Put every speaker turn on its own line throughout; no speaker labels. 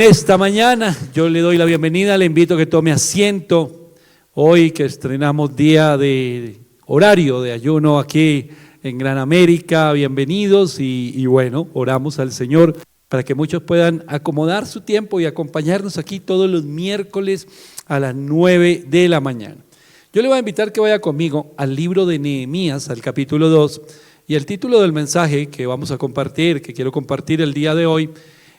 Esta mañana yo le doy la bienvenida, le invito a que tome asiento. Hoy que estrenamos día de horario de ayuno aquí en Gran América, bienvenidos y bueno, oramos al Señor para que muchos puedan acomodar su tiempo y acompañarnos aquí todos los miércoles a las 9 de la mañana. Yo le voy a invitar que vaya conmigo al libro de Nehemías, al capítulo 2, y el título del mensaje que vamos a compartir, que quiero compartir el día de hoy,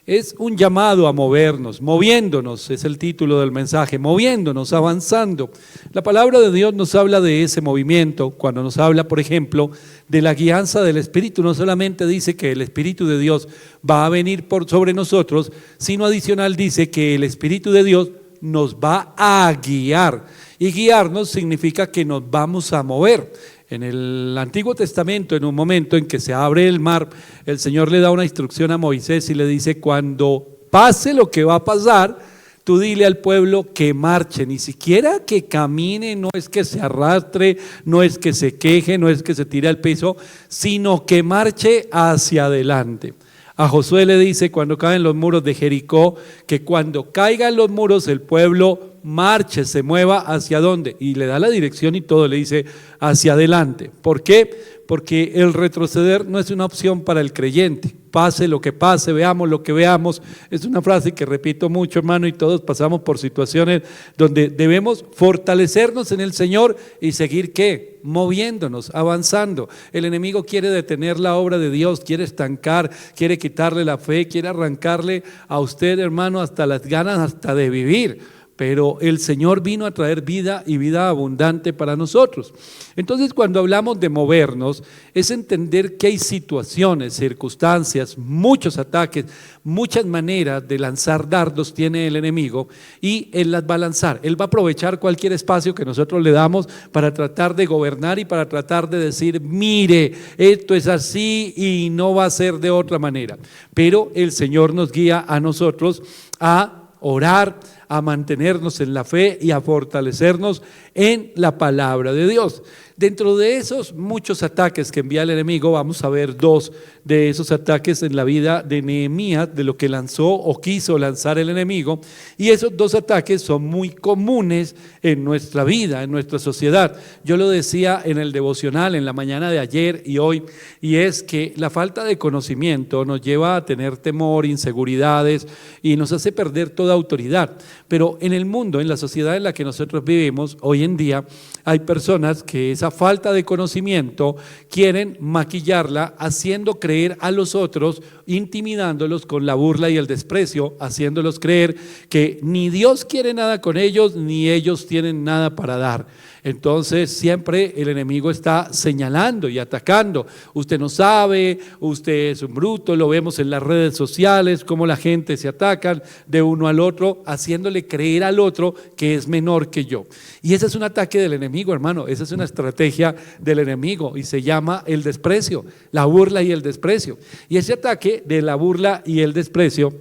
es un llamado a movernos, moviéndonos, es el título del mensaje, moviéndonos, avanzando. La palabra de Dios nos habla de ese movimiento, cuando nos habla, por ejemplo, de la guianza del Espíritu. No solamente dice que el Espíritu de Dios va a venir sobre nosotros, sino adicional dice que el Espíritu de Dios nos va a guiar. Y guiarnos significa que nos vamos a mover. En el Antiguo Testamento, en un momento en que se abre el mar, el Señor le da una instrucción a Moisés y le dice: cuando pase lo que va a pasar, tú dile al pueblo que marche, ni siquiera que camine, no es que se arrastre, no es que se queje, no es que se tire al piso, sino que marche hacia adelante. A Josué le dice, cuando caen los muros de Jericó, que cuando caigan los muros el pueblo marche, se mueva hacia dónde, y le da la dirección y todo, le dice hacia adelante. ¿Por qué? Porque el retroceder no es una opción para el creyente. Pase lo que pase, veamos lo que veamos. Es una frase que repito mucho, hermano, y todos pasamos por situaciones donde debemos fortalecernos en el Señor y seguir, ¿qué? Moviéndonos, avanzando. El enemigo quiere detener la obra de Dios, quiere estancar, quiere quitarle la fe, quiere arrancarle a usted, hermano, hasta las ganas hasta de vivir. Pero el Señor vino a traer vida y vida abundante para nosotros. Entonces, cuando hablamos de movernos, es entender que hay situaciones, circunstancias, muchos ataques, muchas maneras de lanzar dardos tiene el enemigo, y Él las va a lanzar. Él va a aprovechar cualquier espacio que nosotros le damos para tratar de gobernar y para tratar de decir: mire, esto es así y no va a ser de otra manera. Pero el Señor nos guía a nosotros a orar, a mantenernos en la fe y a fortalecernos en la palabra de Dios. Dentro de esos muchos ataques que envía el enemigo, vamos a ver dos de esos ataques en la vida de Nehemías, de lo que lanzó o quiso lanzar el enemigo, y esos dos ataques son muy comunes en nuestra vida, en nuestra sociedad. Yo lo decía en el devocional en la mañana de ayer y hoy, y es que la falta de conocimiento nos lleva a tener temor, inseguridades, y nos hace perder toda autoridad. Pero en el mundo, en la sociedad en la que nosotros vivimos, hoy en día hay personas que esa falta de conocimiento quieren maquillarla haciendo creer a los otros, intimidándolos con la burla y el desprecio, haciéndolos creer que ni Dios quiere nada con ellos, ni ellos tienen nada para dar. Entonces siempre el enemigo está señalando y atacando. Usted no sabe, usted es un bruto. Lo vemos en las redes sociales, cómo la gente se atacan de uno al otro, haciéndole creer al otro que es menor que yo. Y ese es un ataque del enemigo, hermano. Esa es una estrategia del enemigo y se llama el desprecio, la burla y el desprecio. Y ese ataque de la burla y el desprecio,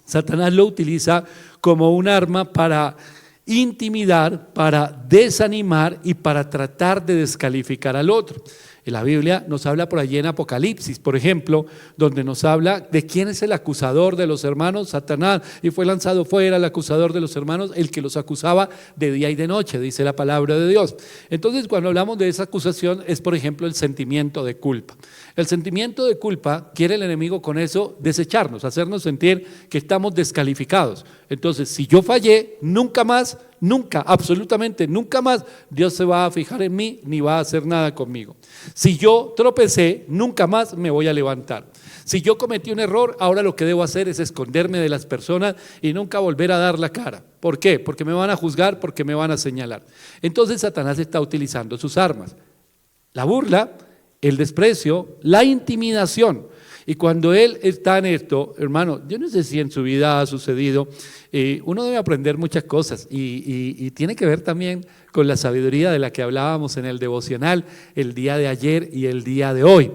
Satanás lo utiliza como un arma para intimidar, para desanimar y para tratar de descalificar al otro. La Biblia nos habla por allí en Apocalipsis, por ejemplo, donde nos habla de quién es el acusador de los hermanos: Satanás, y fue lanzado fuera el acusador de los hermanos, el que los acusaba de día y de noche, dice la palabra de Dios. Entonces, cuando hablamos de esa acusación, es por ejemplo el sentimiento de culpa. El sentimiento de culpa quiere el enemigo con eso desecharnos, hacernos sentir que estamos descalificados. Entonces, si yo fallé, nunca más, nunca, absolutamente nunca más, Dios se va a fijar en mí ni va a hacer nada conmigo. Si yo tropecé, nunca más me voy a levantar. Si yo cometí un error, ahora lo que debo hacer es esconderme de las personas y nunca volver a dar la cara. ¿Por qué? Porque me van a juzgar, porque me van a señalar. Entonces Satanás está utilizando sus armas: la burla, el desprecio, la intimidación. Y cuando él está en esto, hermano, yo no sé si en su vida ha sucedido, uno debe aprender muchas cosas y tiene que ver también con la sabiduría de la que hablábamos en el devocional el día de ayer y el día de hoy.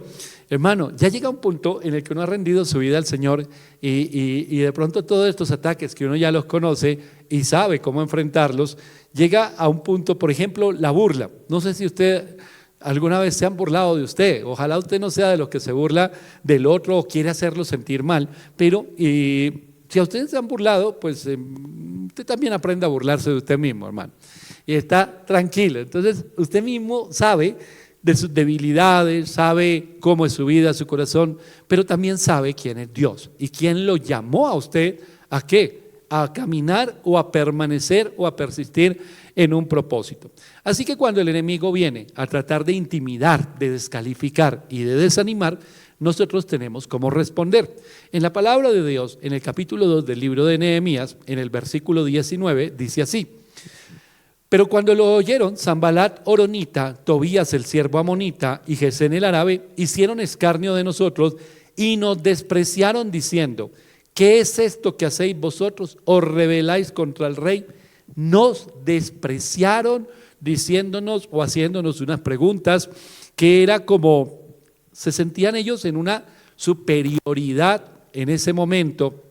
Hermano, ya llega un punto en el que uno ha rendido su vida al Señor y de pronto todos estos ataques que uno ya los conoce y sabe cómo enfrentarlos, llega a un punto, por ejemplo, la burla. No sé si usted alguna vez se han burlado de usted. Ojalá usted no sea de los que se burla del otro o quiere hacerlo sentir mal, pero Si a ustedes se han burlado, pues usted también aprende a burlarse de usted mismo, hermano. Y está tranquilo. Entonces, usted mismo sabe de sus debilidades, sabe cómo es su vida, su corazón, pero también sabe quién es Dios y quién lo llamó a usted ¿a qué? A caminar o a permanecer o a persistir en un propósito. Así que cuando el enemigo viene a tratar de intimidar, de descalificar y de desanimar, nosotros tenemos cómo responder. En la palabra de Dios, en el capítulo 2 del libro de Nehemías, en el versículo 19, dice así: pero cuando lo oyeron, Sanbalat horonita, Tobías el siervo amonita y Gesén el árabe hicieron escarnio de nosotros y nos despreciaron diciendo: ¿qué es esto que hacéis vosotros? ¿Os rebeláis contra el rey? Nos despreciaron diciéndonos o haciéndonos unas preguntas que era como, se sentían ellos en una superioridad en ese momento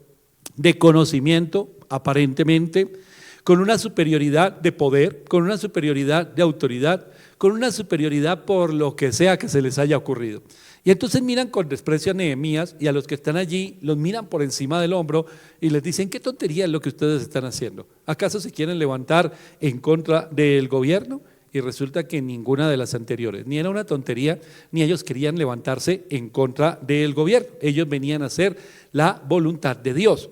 de conocimiento, aparentemente, con una superioridad de poder, con una superioridad de autoridad, con una superioridad por lo que sea que se les haya ocurrido. Y entonces miran con desprecio a Nehemías y a los que están allí, los miran por encima del hombro y les dicen: ¿qué tontería es lo que ustedes están haciendo? ¿Acaso se quieren levantar en contra del gobierno? Y resulta que ninguna de las anteriores, ni era una tontería, ni ellos querían levantarse en contra del gobierno. Ellos venían a hacer la voluntad de Dios.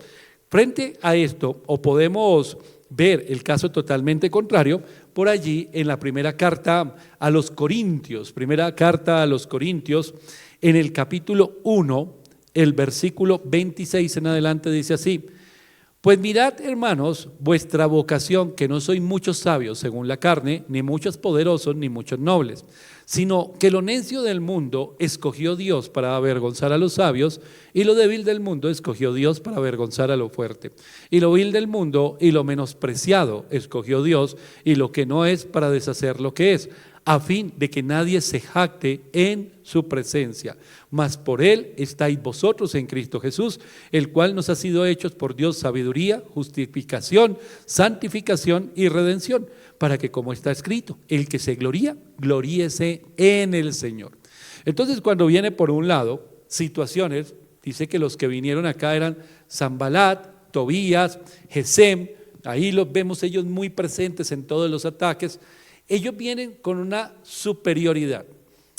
Frente a esto, o podemos ver el caso totalmente contrario, por allí en la primera carta a los Corintios, en el capítulo 1, el versículo 26 en adelante dice así: pues mirad, hermanos, vuestra vocación, que no sois muchos sabios según la carne, ni muchos poderosos, ni muchos nobles, sino que lo necio del mundo escogió Dios para avergonzar a los sabios, y lo débil del mundo escogió Dios para avergonzar a lo fuerte. Y lo vil del mundo y lo menospreciado escogió Dios, y lo que no es para deshacer lo que es, a fin de que nadie se jacte en su presencia. Mas por él estáis vosotros en Cristo Jesús, el cual nos ha sido hechos por Dios sabiduría, justificación, santificación y redención, para que, como está escrito, el que se gloría, gloríese en el Señor. Entonces, cuando viene por un lado situaciones, dice que los que vinieron acá eran Sanbalat, Tobías, Gesem, ahí los vemos ellos muy presentes en todos los ataques. Ellos vienen con una superioridad,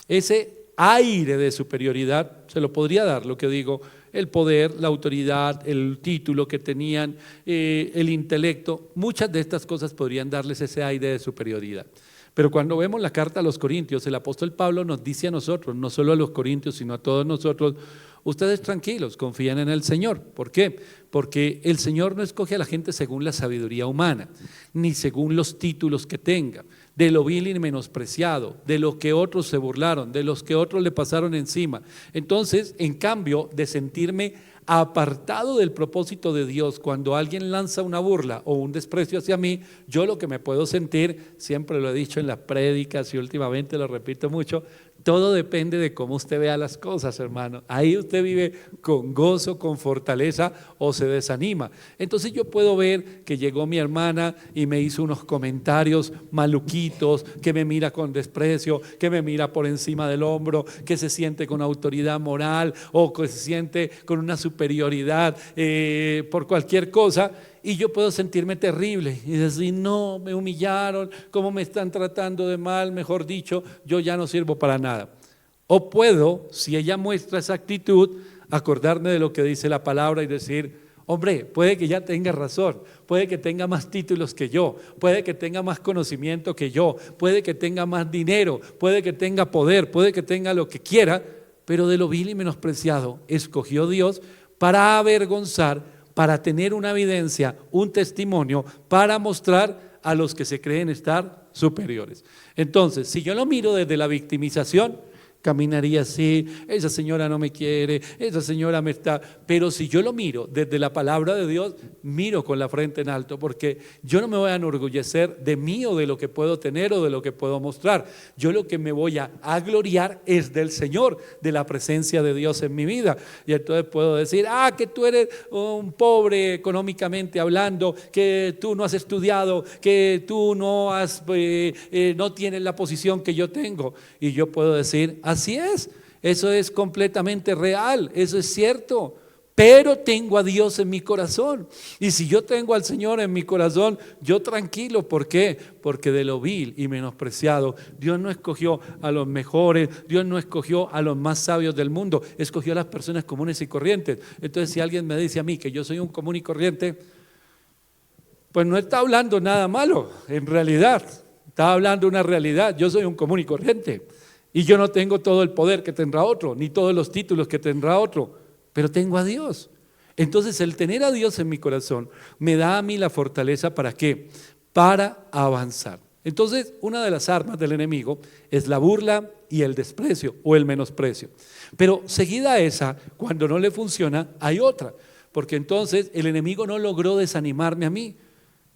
ese aire de superioridad se lo podría dar, lo que digo, el poder, la autoridad, el título que tenían, el intelecto, muchas de estas cosas podrían darles ese aire de superioridad. Pero cuando vemos la carta a los Corintios, el apóstol Pablo nos dice a nosotros, no solo a los Corintios, sino a todos nosotros: ustedes tranquilos, confían en el Señor. ¿Por qué? Porque el Señor no escoge a la gente según la sabiduría humana, ni según los títulos que tenga, de lo vil y menospreciado, de lo que otros se burlaron, de los que otros le pasaron encima. Entonces, en cambio de sentirme apartado del propósito de Dios, cuando alguien lanza una burla o un desprecio hacia mí, yo lo que me puedo sentir, siempre lo he dicho en las prédicas y últimamente lo repito mucho, todo depende de cómo usted vea las cosas, hermano. Ahí usted vive con gozo, con fortaleza, o se desanima. Entonces yo puedo ver que llegó mi hermana y me hizo unos comentarios maluquitos, que me mira con desprecio, que me mira por encima del hombro, que se siente con autoridad moral o que se siente con una superioridad por cualquier cosa. Y yo puedo sentirme terrible y decir: no, me humillaron, cómo me están tratando de mal, mejor dicho, yo ya no sirvo para nada. O puedo, si ella muestra esa actitud, acordarme de lo que dice la palabra y decir: hombre, puede que ya tenga razón, puede que tenga más títulos que yo, puede que tenga más conocimiento que yo, puede que tenga más dinero, puede que tenga poder, puede que tenga lo que quiera, pero de lo vil y menospreciado escogió Dios para avergonzar, para tener una evidencia, un testimonio, para mostrar a los que se creen estar superiores. Entonces, si yo lo miro desde la victimización, caminaría así: esa señora no me quiere, esa señora me está… Pero si yo lo miro desde la palabra de Dios, miro con la frente en alto, porque yo no me voy a enorgullecer de mí o de lo que puedo tener o de lo que puedo mostrar. Yo lo que me voy a gloriar es del Señor, de la presencia de Dios en mi vida. Y entonces puedo decir: que tú eres un pobre económicamente hablando, que tú no has estudiado, que tú no no tienes la posición que yo tengo. Y yo puedo decir: así es, eso es completamente real, eso es cierto, pero tengo a Dios en mi corazón. Y si yo tengo al Señor en mi corazón, yo tranquilo. ¿Por qué? Porque de lo vil y menospreciado, Dios no escogió a los mejores, Dios no escogió a los más sabios del mundo, escogió a las personas comunes y corrientes. Entonces, si alguien me dice a mí que yo soy un común y corriente, pues no está hablando nada malo, en realidad. Está hablando una realidad. Yo soy un común y corriente. Y yo no tengo todo el poder que tendrá otro, ni todos los títulos que tendrá otro, pero tengo a Dios. Entonces, el tener a Dios en mi corazón me da a mí la fortaleza, ¿para qué? Para avanzar. Entonces, una de las armas del enemigo es la burla y el desprecio o el menosprecio. Pero seguida a esa, cuando no le funciona, hay otra. Porque entonces el enemigo no logró desanimarme a mí.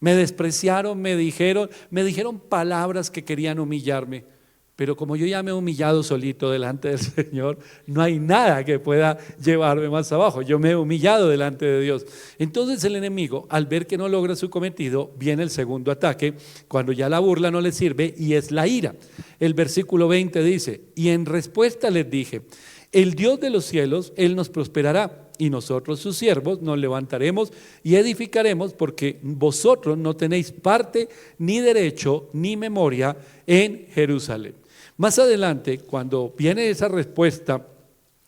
Me despreciaron, me dijeron palabras que querían humillarme. Pero como yo ya me he humillado solito delante del Señor, no hay nada que pueda llevarme más abajo. Yo me he humillado delante de Dios. Entonces el enemigo, al ver que no logra su cometido, viene el segundo ataque, cuando ya la burla no le sirve, y es la ira. El versículo 20 dice: y en respuesta les dije, el Dios de los cielos, Él nos prosperará, y nosotros sus siervos nos levantaremos y edificaremos, porque vosotros no tenéis parte, ni derecho, ni memoria en Jerusalén. Más adelante, cuando viene esa respuesta,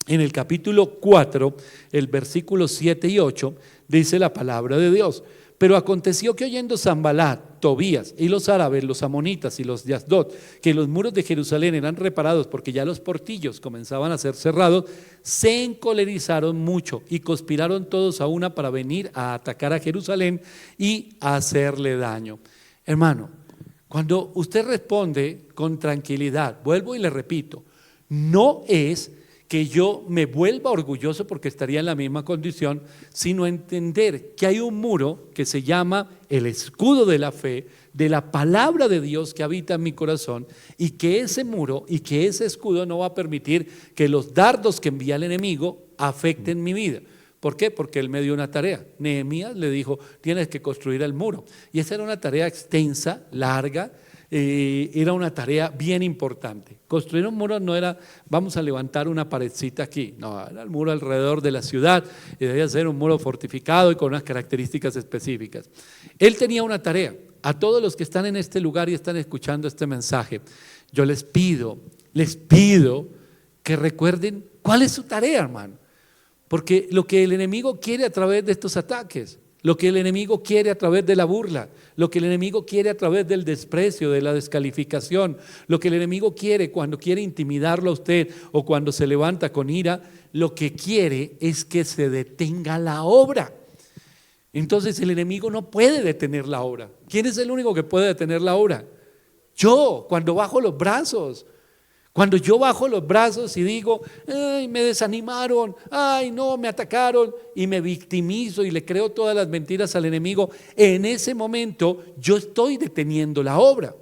en el capítulo 4, el versículo 7 y 8, dice la palabra de Dios: pero aconteció que oyendo Sanballat, Tobías y los árabes, los amonitas y los de Asdod, que los muros de Jerusalén eran reparados porque ya los portillos comenzaban a ser cerrados, se encolerizaron mucho y conspiraron todos a una para venir a atacar a Jerusalén y a hacerle daño. Hermano, cuando usted responde con tranquilidad, vuelvo y le repito, no es que yo me vuelva orgulloso porque estaría en la misma condición, sino entender que hay un muro que se llama el escudo de la fe, de la palabra de Dios que habita en mi corazón, y que ese muro y que ese escudo no va a permitir que los dardos que envía el enemigo afecten mi vida. ¿Por qué? Porque él me dio una tarea. Nehemías le dijo: tienes que construir el muro. Y esa era una tarea extensa, larga. Era una tarea bien importante. Construir un muro no era vamos a levantar una paredcita aquí, no, era el muro alrededor de la ciudad, y debía ser un muro fortificado y con unas características específicas. Él tenía una tarea. A todos los que están en este lugar y están escuchando este mensaje, yo les pido que recuerden cuál es su tarea, hermano, porque lo que el enemigo quiere a través de estos ataques, lo que el enemigo quiere a través de la burla, lo que el enemigo quiere a través del desprecio, de la descalificación, lo que el enemigo quiere cuando quiere intimidarlo a usted o cuando se levanta con ira, lo que quiere es que se detenga la obra. Entonces el enemigo no puede detener la obra. ¿Quién es el único que puede detener la obra? Yo, cuando bajo los brazos. Cuando yo bajo los brazos y digo: ay, me desanimaron, ay, no, me atacaron, y me victimizo y le creo todas las mentiras al enemigo, en ese momento yo estoy deteniendo la obra.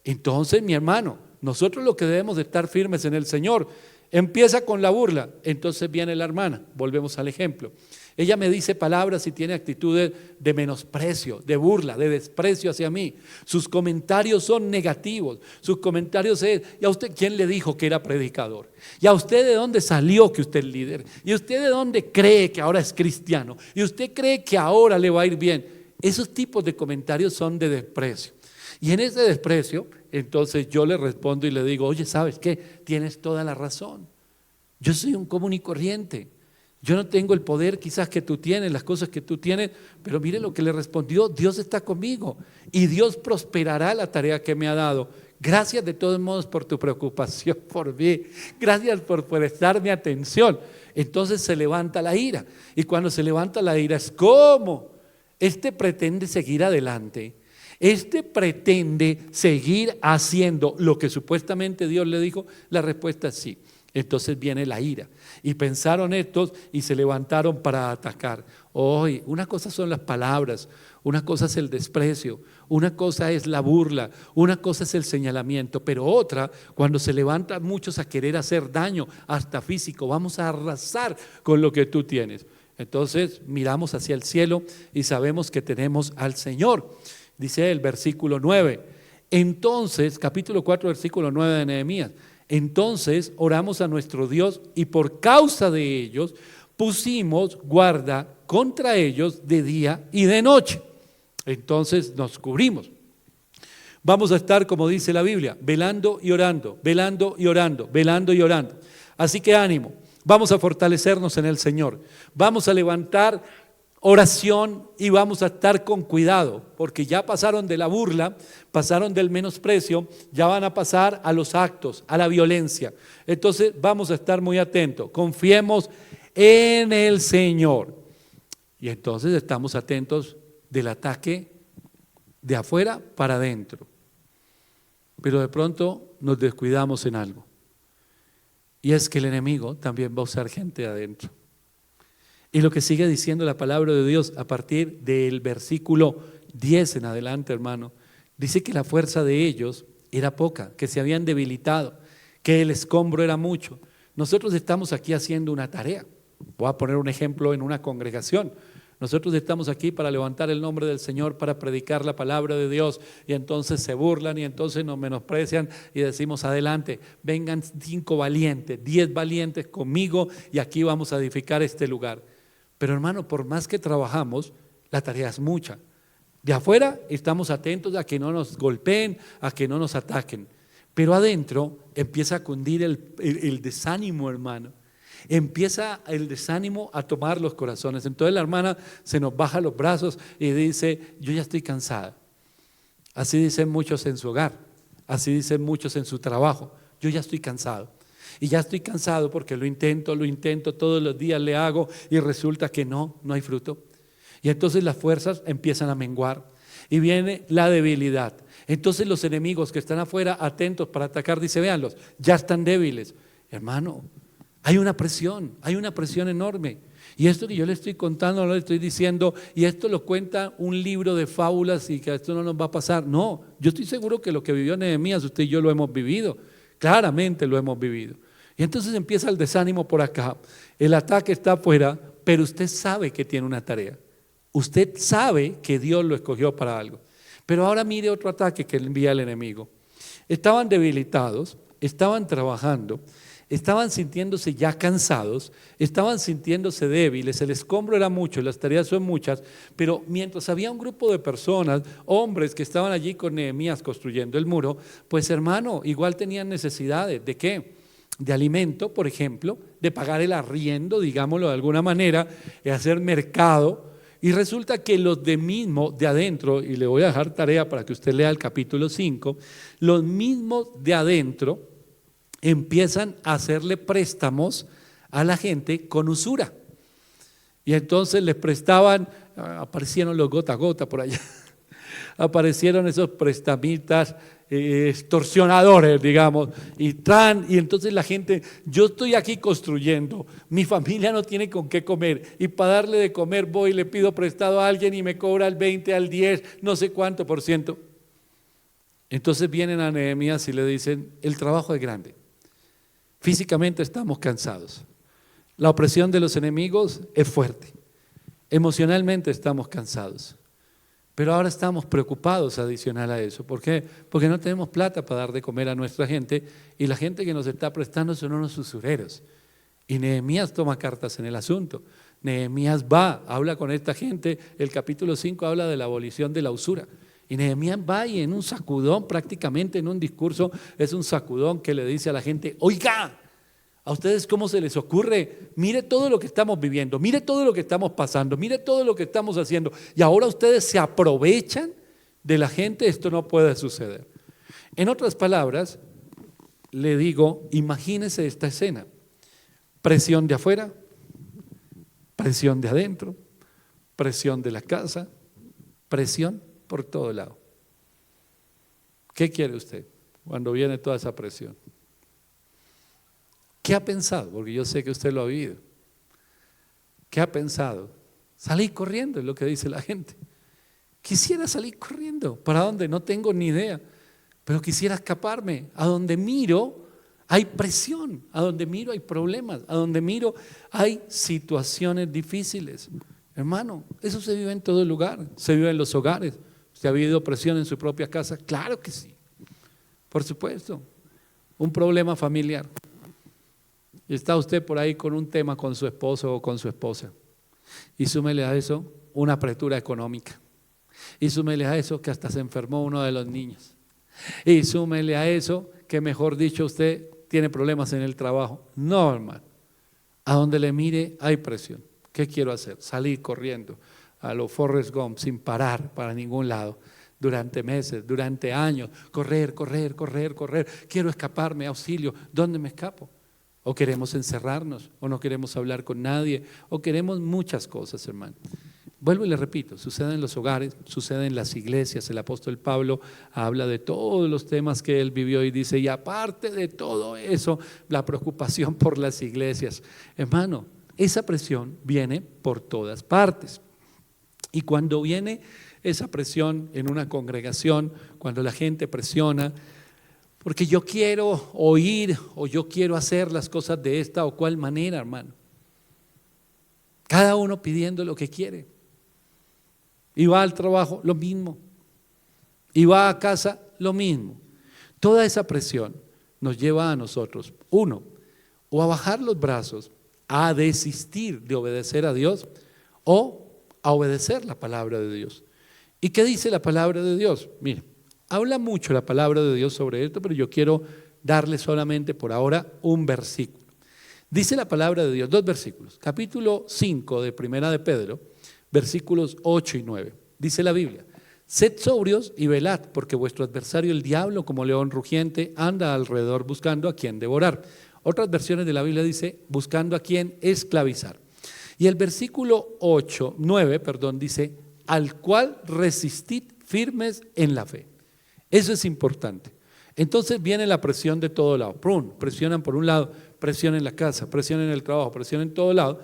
Entonces, mi hermano, nosotros lo que debemos de estar firmes en el Señor. Empieza con la burla, entonces viene la hermana, volvemos al ejemplo. Ella me dice palabras y tiene actitudes de menosprecio, de burla, de desprecio hacia mí. Sus comentarios son negativos. Sus comentarios es: ¿y a usted quién le dijo que era predicador? ¿Y a usted de dónde salió que usted es líder? ¿Y usted de dónde cree que ahora es cristiano? ¿Y usted cree que ahora le va a ir bien? Esos tipos de comentarios son de desprecio. Y en ese desprecio, entonces yo le respondo y le digo: oye, ¿sabes qué? Tienes toda la razón. Yo soy un común y corriente. Yo no tengo el poder quizás que tú tienes, las cosas que tú tienes, pero mire lo que le respondió: Dios está conmigo y Dios prosperará la tarea que me ha dado. Gracias de todos modos por tu preocupación por mí, gracias por prestarme atención. Entonces se levanta la ira, y cuando se levanta la ira es: ¿cómo? Este pretende seguir adelante, este pretende seguir haciendo lo que supuestamente Dios le dijo. La respuesta es sí. Entonces viene la ira, y pensaron estos y se levantaron para atacar. Hoy, una cosa son las palabras, una cosa es el desprecio, una cosa es la burla, una cosa es el señalamiento, pero otra, cuando se levantan muchos a querer hacer daño, hasta físico: vamos a arrasar con lo que tú tienes. Entonces miramos hacia el cielo y sabemos que tenemos al Señor. Dice el versículo 9, entonces, capítulo 4, versículo 9 de Nehemías: entonces oramos a nuestro Dios, y por causa de ellos pusimos guarda contra ellos de día y de noche. Entonces nos cubrimos. Vamos a estar, como dice la Biblia, velando y orando, velando y orando, velando y orando. Así que ánimo, vamos a fortalecernos en el Señor. Vamos a levantar oración y vamos a estar con cuidado, porque ya pasaron de la burla, pasaron del menosprecio, ya van a pasar a los actos, a la violencia. Entonces vamos a estar muy atentos, confiemos en el Señor. Y entonces estamos atentos del ataque de afuera para adentro. Pero de pronto nos descuidamos en algo. Y es que el enemigo también va a usar gente de adentro. Y lo que sigue diciendo la palabra de Dios a partir del versículo 10 en adelante, hermano, dice que la fuerza de ellos era poca, que se habían debilitado, que el escombro era mucho. Nosotros estamos aquí haciendo una tarea. Voy a poner un ejemplo en una congregación. Nosotros estamos aquí para levantar el nombre del Señor, para predicar la palabra de Dios, y entonces se burlan y entonces nos menosprecian y decimos adelante, vengan 5 valientes, 10 valientes conmigo y aquí vamos a edificar este lugar. Pero hermano, por más que trabajamos, la tarea es mucha. De afuera estamos atentos a que no nos golpeen, a que no nos ataquen, pero adentro empieza a cundir el desánimo, hermano. Empieza el desánimo a tomar los corazones. Entonces la hermana se nos baja los brazos y dice, yo ya estoy cansada. Así dicen muchos en su hogar, así dicen muchos en su trabajo, yo ya estoy cansado. Y ya estoy cansado porque lo intento, todos los días le hago y resulta que no hay fruto. Y entonces las fuerzas empiezan a menguar y viene la debilidad. Entonces los enemigos que están afuera atentos para atacar, dice, véanlos, ya están débiles. Hermano, hay una presión enorme. Y esto que yo le estoy contando, no le estoy diciendo, y esto lo cuenta un libro de fábulas y que esto no nos va a pasar. No, yo estoy seguro que lo que vivió Nehemías, usted y yo lo hemos vivido. Claramente lo hemos vivido. Y entonces empieza el desánimo por acá. El ataque está afuera, pero usted sabe que tiene una tarea. Usted sabe que Dios lo escogió para algo. Pero ahora mire otro ataque que le envía el enemigo. Estaban debilitados, estaban trabajando, estaban sintiéndose ya cansados, estaban sintiéndose débiles, el escombro era mucho, las tareas son muchas, pero mientras había un grupo de personas, hombres que estaban allí con Nehemías construyendo el muro, pues hermano, igual tenían necesidades, ¿de qué? De alimento, por ejemplo, de pagar el arriendo, digámoslo de alguna manera, de hacer mercado, y resulta que los de adentro, y le voy a dejar tarea para que usted lea el capítulo 5, los mismos de adentro empiezan a hacerle préstamos a la gente con usura. Y entonces les prestaban, aparecieron los gota a gota por allá, aparecieron esos prestamistas extorsionadores, digamos, y entonces la gente, yo estoy aquí construyendo, mi familia no tiene con qué comer, y para darle de comer voy y le pido prestado a alguien y me cobra el 20, al 10, no sé cuánto por ciento. Entonces vienen a Nehemías y le dicen, el trabajo es grande. Físicamente estamos cansados. La opresión de los enemigos es fuerte. Emocionalmente estamos cansados. Pero ahora estamos preocupados adicional a eso. ¿Por qué? Porque no tenemos plata para dar de comer a nuestra gente y la gente que nos está prestando son unos usureros. Y Nehemías toma cartas en el asunto. Nehemías va, habla con esta gente. El capítulo 5 habla de la abolición de la usura. Y Nehemías va y en un sacudón, prácticamente en un discurso, es un sacudón que le dice a la gente, oiga, ¿a ustedes cómo se les ocurre? Mire todo lo que estamos viviendo, mire todo lo que estamos pasando, mire todo lo que estamos haciendo. Y ahora ustedes se aprovechan de la gente, esto no puede suceder. En otras palabras, le digo, imagínese esta escena. Presión de afuera, presión de adentro, presión de la casa, presión por todo lado. ¿Qué quiere usted cuando viene toda esa presión? ¿Qué ha pensado? Porque yo sé que usted lo ha vivido. ¿Qué ha pensado? Salir corriendo es lo que dice la gente. Quisiera salir corriendo. ¿Para dónde? No tengo ni idea. Pero quisiera escaparme. A donde miro hay presión. A donde miro hay problemas. A donde miro hay situaciones difíciles. Hermano, eso se vive en todo lugar. Se vive en los hogares. ¿Usted ha vivido presión en su propia casa? Claro que sí. Por supuesto. Un problema familiar. Y está usted por ahí con un tema con su esposo o con su esposa. Y súmele a eso una apretura económica. Y súmele a eso que hasta se enfermó uno de los niños. Y súmele a eso que, mejor dicho, usted tiene problemas en el trabajo. No, hermano. A donde le mire hay presión. ¿Qué quiero hacer? Salir corriendo a lo Forrest Gump sin parar para ningún lado. Durante meses, durante años. Correr. Quiero escaparme, auxilio. ¿Dónde me escapo? O queremos encerrarnos, o no queremos hablar con nadie, o queremos muchas cosas, hermano. Vuelvo y le repito, sucede en los hogares, sucede en las iglesias. El apóstol Pablo habla de todos los temas que él vivió y dice, y aparte de todo eso, la preocupación por las iglesias. Hermano, esa presión viene por todas partes. Y cuando viene esa presión en una congregación, cuando la gente presiona, porque yo quiero oír o yo quiero hacer las cosas de esta o cual manera, hermano. Cada uno pidiendo lo que quiere. Y va al trabajo, lo mismo. Y va a casa, lo mismo. Toda esa presión nos lleva a nosotros, uno, o a bajar los brazos, a desistir de obedecer a Dios, o a obedecer la palabra de Dios. ¿Y qué dice la palabra de Dios? Mire, habla mucho la palabra de Dios sobre esto, pero yo quiero darle solamente por ahora un versículo. Dice la palabra de Dios, 2 versículos. Capítulo 5 de Primera de Pedro, versículos 8 y 9. Dice la Biblia, sed sobrios y velad, porque vuestro adversario el diablo, como león rugiente, anda alrededor buscando a quien devorar. Otras versiones de la Biblia dice, buscando a quien esclavizar. Y el versículo 9 dice, al cual resistid firmes en la fe. Eso es importante. Entonces viene la presión de todo lado. Presionan por un lado, presión en la casa, presión en el trabajo, presión en todo lado.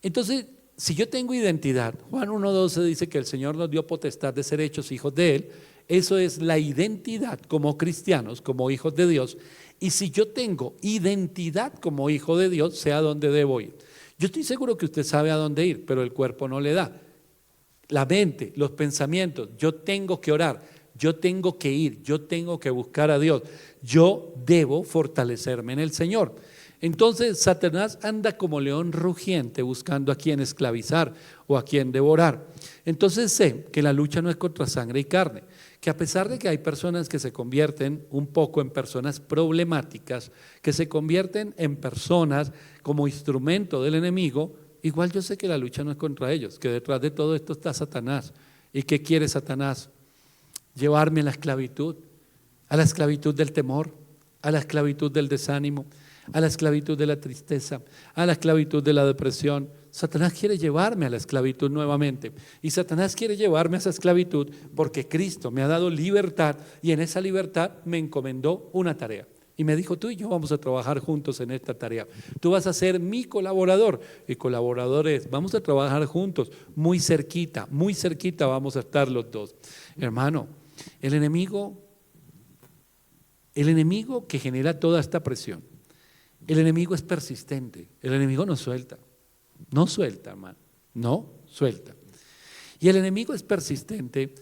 Entonces, si yo tengo identidad, Juan 1:12 dice que el Señor nos dio potestad de ser hechos hijos de Él. Eso es la identidad como cristianos, como hijos de Dios. Y si yo tengo identidad como hijo de Dios, sé a dónde debo ir. Yo estoy seguro que usted sabe a dónde ir, pero el cuerpo no le da. La mente, los pensamientos, yo tengo que orar, yo tengo que ir, yo tengo que buscar a Dios, yo debo fortalecerme en el Señor. Entonces Satanás anda como león rugiente buscando a quien esclavizar o a quien devorar. Entonces sé que la lucha no es contra sangre y carne, que a pesar de que hay personas que se convierten un poco en personas problemáticas, que se convierten en personas como instrumento del enemigo, igual yo sé que la lucha no es contra ellos, que detrás de todo esto está Satanás. ¿Y qué quiere Satanás? Llevarme a la esclavitud del temor, a la esclavitud del desánimo, a la esclavitud de la tristeza, a la esclavitud de la depresión. Satanás quiere llevarme a la esclavitud nuevamente. Y Satanás quiere llevarme a esa esclavitud porque Cristo me ha dado libertad y en esa libertad me encomendó una tarea. Y me dijo, tú y yo vamos a trabajar juntos en esta tarea. Tú vas a ser mi colaborador. Y colaboradores, vamos a trabajar juntos, muy cerquita vamos a estar los dos. Hermano, el enemigo que genera toda esta presión, el enemigo es persistente, el enemigo no suelta, hermano, no suelta. Y el enemigo es persistente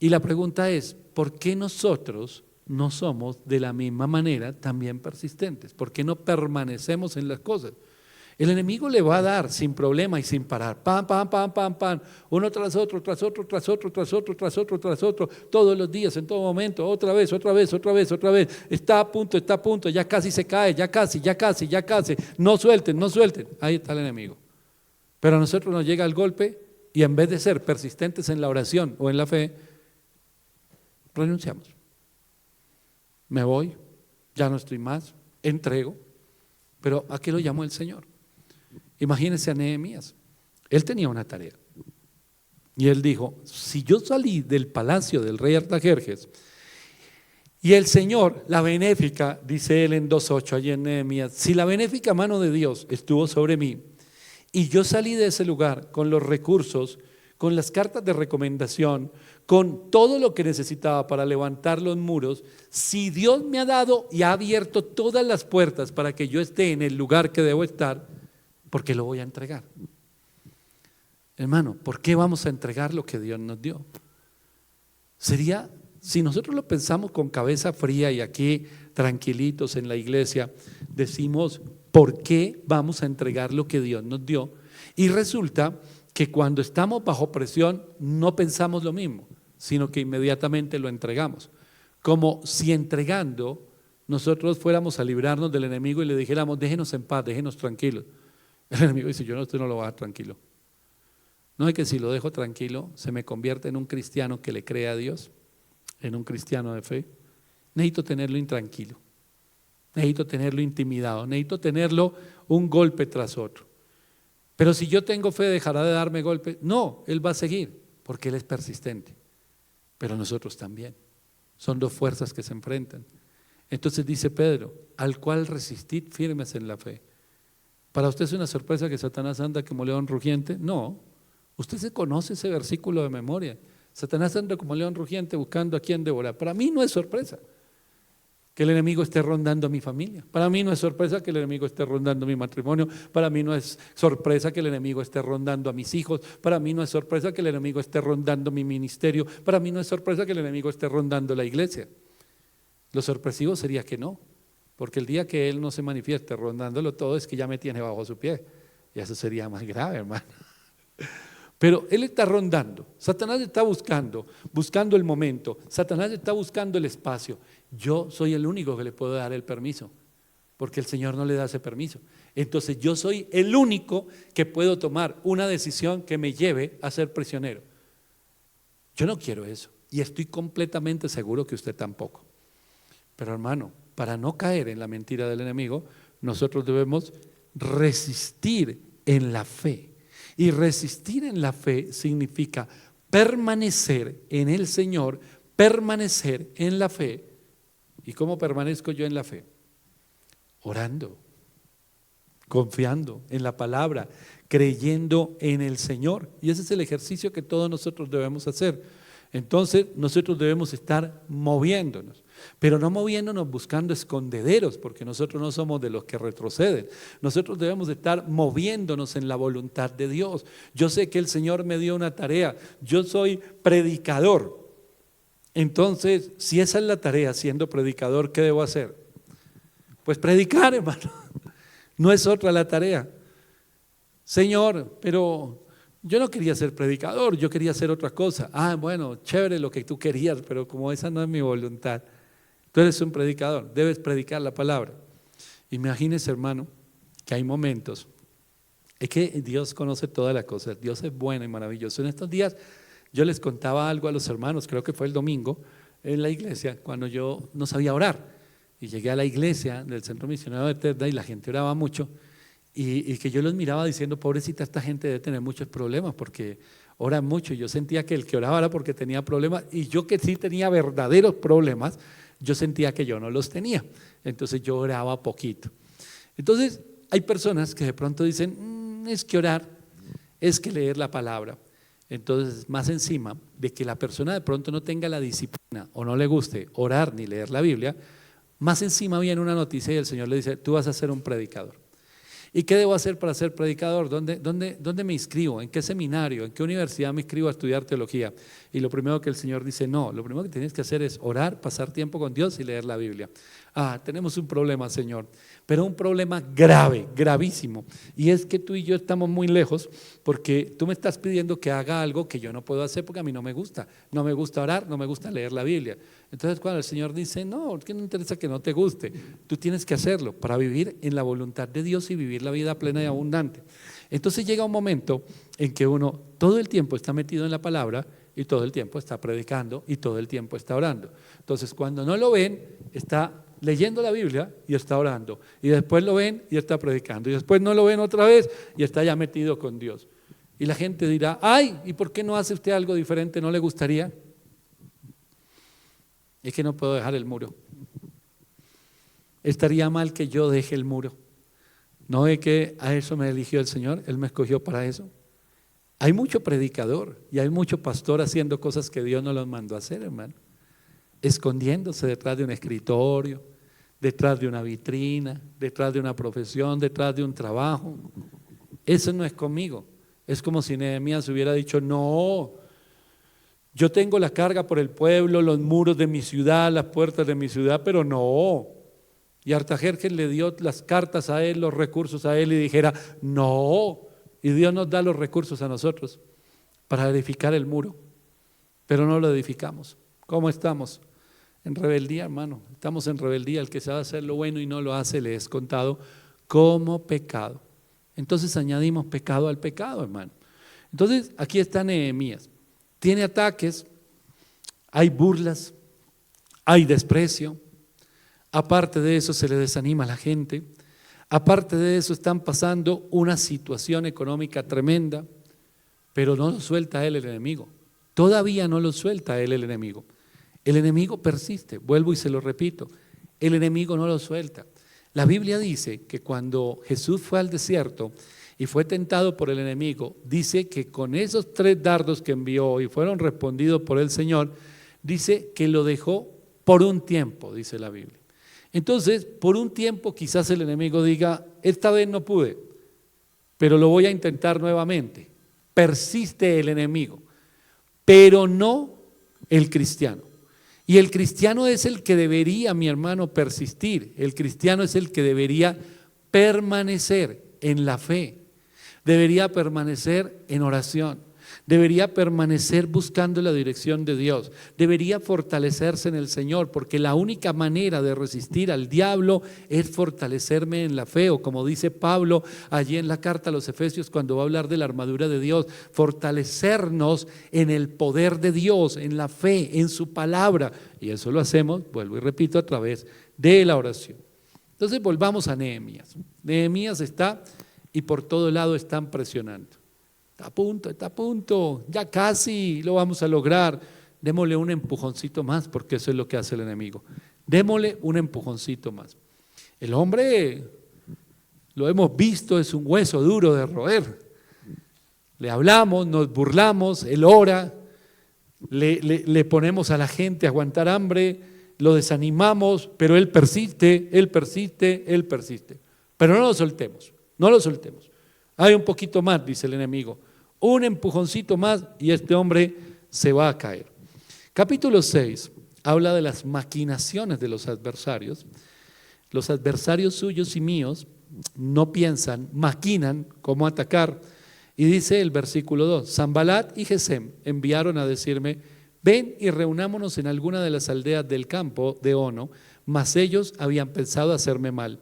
y la pregunta es, ¿por qué nosotros no somos de la misma manera también persistentes? ¿Por qué no permanecemos en las cosas? El enemigo le va a dar sin problema y sin parar, pam, uno tras otro, todos los días, en todo momento, otra vez, está a punto, ya casi se cae, ya casi, no suelten, ahí está el enemigo. Pero a nosotros nos llega el golpe y en vez de ser persistentes en la oración o en la fe, renunciamos. Me voy, ya no estoy más, entrego. Pero ¿a qué lo llamó el Señor? Imagínense a Nehemías, él tenía una tarea y él dijo, si yo salí del palacio del rey Artajerjes y el Señor, la benéfica, dice él en 2:8 allí en Nehemías, si la benéfica mano de Dios estuvo sobre mí y yo salí de ese lugar con los recursos, con las cartas de recomendación, con todo lo que necesitaba para levantar los muros, si Dios me ha dado y ha abierto todas las puertas para que yo esté en el lugar que debo estar, ¿por qué lo voy a entregar? Hermano, ¿por qué vamos a entregar lo que Dios nos dio? Sería, si nosotros lo pensamos con cabeza fría y aquí tranquilitos en la iglesia, decimos, ¿por qué vamos a entregar lo que Dios nos dio? Y resulta que cuando estamos bajo presión no pensamos lo mismo, sino que inmediatamente lo entregamos. Como si entregando nosotros fuéramos a librarnos del enemigo y le dijéramos, déjenos en paz, déjenos tranquilos. El enemigo dice, usted no lo va a dejar tranquilo. No es que si lo dejo tranquilo se me convierte en un cristiano que le cree a Dios, en un cristiano de fe. Necesito tenerlo intranquilo, necesito tenerlo intimidado, necesito tenerlo un golpe tras otro. Pero si yo tengo fe, ¿dejará de darme golpes? No, él va a seguir porque él es persistente, pero nosotros también. Son dos fuerzas que se enfrentan. Entonces dice Pedro, al cual resistid firmes en la fe. ¿Para usted es una sorpresa que Satanás anda como león rugiente? No, usted se conoce ese versículo de memoria. Satanás anda como león rugiente buscando a quien devorar. Para mí no es sorpresa que el enemigo esté rondando a mi familia. Para mí no es sorpresa que el enemigo esté rondando mi matrimonio. Para mí no es sorpresa que el enemigo esté rondando a mis hijos. Para mí no es sorpresa que el enemigo esté rondando mi ministerio. Para mí no es sorpresa que el enemigo esté rondando la iglesia. Lo sorpresivo sería que no, porque el día que él no se manifieste rondándolo todo es que ya me tiene bajo su pie. Y eso sería más grave, hermano. Pero él está rondando, Satanás está buscando el momento, Satanás está buscando el espacio. Yo soy el único que le puedo dar el permiso, porque el Señor no le da ese permiso. Entonces yo soy el único que puedo tomar una decisión que me lleve a ser prisionero. Yo no quiero eso y estoy completamente seguro que usted tampoco. Pero hermano, para no caer en la mentira del enemigo, nosotros debemos resistir en la fe. Y resistir en la fe significa permanecer en el Señor, permanecer en la fe. ¿Y cómo permanezco yo en la fe? Orando, confiando en la palabra, creyendo en el Señor. Y ese es el ejercicio que todos nosotros debemos hacer. Entonces nosotros debemos estar moviéndonos, pero no moviéndonos buscando escondederos, porque nosotros no somos de los que retroceden. Nosotros debemos estar moviéndonos en la voluntad de Dios. Yo sé que el Señor me dio una tarea, yo soy predicador. Entonces, si esa es la tarea, siendo predicador, ¿qué debo hacer? Pues predicar, hermano. No es otra la tarea. Señor, pero yo no quería ser predicador, yo quería hacer otra cosa. Ah, bueno, chévere lo que tú querías, pero como esa no es mi voluntad. Tú eres un predicador, debes predicar la palabra. Imagínese, hermano, que hay momentos, es que Dios conoce todas las cosas, Dios es bueno y maravilloso. En estos días yo les contaba algo a los hermanos, creo que fue el domingo, en la iglesia, cuando yo no sabía orar. Y llegué a la iglesia del Centro Misionero de Bethesda y la gente oraba mucho. Y que yo los miraba diciendo, pobrecita, esta gente debe tener muchos problemas porque oran mucho. Y yo sentía que el que oraba era porque tenía problemas, y yo que sí tenía verdaderos problemas, yo sentía que yo no los tenía. Entonces yo oraba poquito. Entonces hay personas que de pronto dicen, es que orar, es que leer la palabra. Entonces, más encima de que la persona de pronto no tenga la disciplina o no le guste orar ni leer la Biblia, más encima viene una noticia y el Señor le dice, tú vas a ser un predicador. ¿Y qué debo hacer para ser predicador? ¿Dónde me inscribo? ¿En qué seminario? ¿En qué universidad me inscribo a estudiar teología? Y lo primero que el Señor dice, no, lo primero que tienes que hacer es orar, pasar tiempo con Dios y leer la Biblia. Ah, tenemos un problema, Señor, pero un problema grave, gravísimo. Y es que tú y yo estamos muy lejos porque tú me estás pidiendo que haga algo que yo no puedo hacer porque a mí no me gusta. No me gusta orar, no me gusta leer la Biblia. Entonces cuando el Señor dice, no, es que no interesa que no te guste, tú tienes que hacerlo para vivir en la voluntad de Dios y vivir la vida plena y abundante. Entonces llega un momento en que uno todo el tiempo está metido en la palabra y todo el tiempo está predicando y todo el tiempo está orando. Entonces cuando no lo ven, está leyendo la Biblia y está orando, y después lo ven y está predicando, y después no lo ven otra vez y está ya metido con Dios. Y la gente dirá, ay, ¿y por qué no hace usted algo diferente? ¿No le gustaría? Es que no puedo dejar el muro. Estaría mal que yo deje el muro. ¿No es que a eso me eligió el Señor? Él me escogió para eso. Hay mucho predicador y hay mucho pastor haciendo cosas que Dios no los mandó a hacer, hermano. Escondiéndose detrás de un escritorio, detrás de una vitrina, detrás de una profesión, detrás de un trabajo. Eso no es conmigo. Es como si Nehemías hubiera dicho, no, yo tengo la carga por el pueblo, los muros de mi ciudad, las puertas de mi ciudad, pero no. y Artajerjes le dio las cartas a él, los recursos a él y dijera, no, y Dios nos da los recursos a nosotros para edificar el muro, pero no lo edificamos. ¿Cómo estamos? En rebeldía, hermano, estamos en rebeldía. El que sabe hacer lo bueno y no lo hace le es contado como pecado. Entonces añadimos pecado al pecado, hermano. Entonces aquí está Nehemías, tiene ataques, hay burlas, hay desprecio, aparte de eso se le desanima a la gente, aparte de eso están pasando una situación económica tremenda, pero no lo suelta él el enemigo, todavía no lo suelta él el enemigo. El enemigo persiste, vuelvo y se lo repito, el enemigo no lo suelta. La Biblia dice que cuando Jesús fue al desierto y fue tentado por el enemigo, dice que con esos 3 dardos que envió y fueron respondidos por el Señor, dice que lo dejó por un tiempo, dice la Biblia. Entonces, por un tiempo quizás el enemigo diga, esta vez no pude, pero lo voy a intentar nuevamente. Persiste el enemigo, pero no el cristiano. Y el cristiano es el que debería, mi hermano, persistir. El cristiano es el que debería permanecer en la fe, debería permanecer en oración, debería permanecer buscando la dirección de Dios, debería fortalecerse en el Señor, porque la única manera de resistir al diablo es fortalecerme en la fe, o como dice Pablo allí en la carta a los Efesios cuando va a hablar de la armadura de Dios, fortalecernos en el poder de Dios, en la fe, en su palabra, y eso lo hacemos, vuelvo y repito, a través de la oración. Entonces volvamos a Nehemías. Nehemías está y por todo lado están presionando. Está a punto, ya casi lo vamos a lograr. Démosle un empujoncito más, porque eso es lo que hace el enemigo. Démosle un empujoncito más. El hombre, lo hemos visto, es un hueso duro de roer. Le hablamos, nos burlamos, él ora, le ponemos a la gente a aguantar hambre, lo desanimamos, pero él persiste. Pero no lo soltemos, no lo soltemos. Hay un poquito más, dice el enemigo, un empujoncito más y este hombre se va a caer. Capítulo 6 habla de las maquinaciones de los adversarios. Los adversarios suyos y míos no piensan, maquinan cómo atacar. Y dice el versículo 2, Sanbalat y Gesem enviaron a decirme, ven y reunámonos en alguna de las aldeas del campo de Ono, mas ellos habían pensado hacerme mal.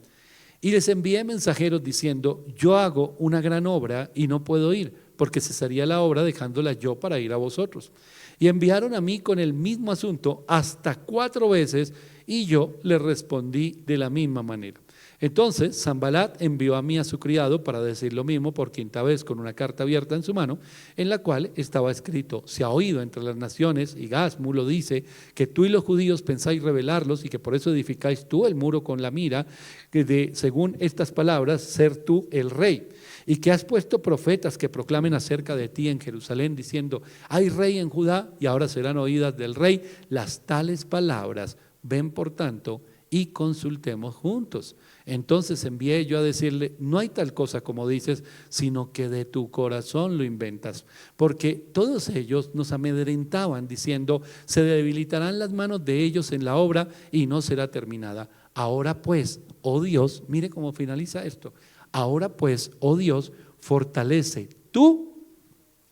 Y les envié mensajeros diciendo, yo hago una gran obra y no puedo ir, porque cesaría la obra dejándola yo para ir a vosotros. Y enviaron a mí con el mismo asunto hasta 4 veces y yo les respondí de la misma manera. Entonces Sanbalat envió a mí a su criado para decir lo mismo por 5ª vez con una carta abierta en su mano, en la cual estaba escrito, se ha oído entre las naciones, y Gasmu lo dice, que tú y los judíos pensáis rebelarlos y que por eso edificáis tú el muro con la mira, que de, según estas palabras, ser tú el rey. Y que has puesto profetas que proclamen acerca de ti en Jerusalén, diciendo, hay rey en Judá, y ahora serán oídas del rey las tales palabras. Ven por tanto y consultemos juntos. Entonces envié yo a decirle, no hay tal cosa como dices, sino que de tu corazón lo inventas. Porque todos ellos nos amedrentaban diciendo, se debilitarán las manos de ellos en la obra y no será terminada. Ahora pues, oh Dios, mire cómo finaliza esto. Ahora pues, oh Dios, fortalece tú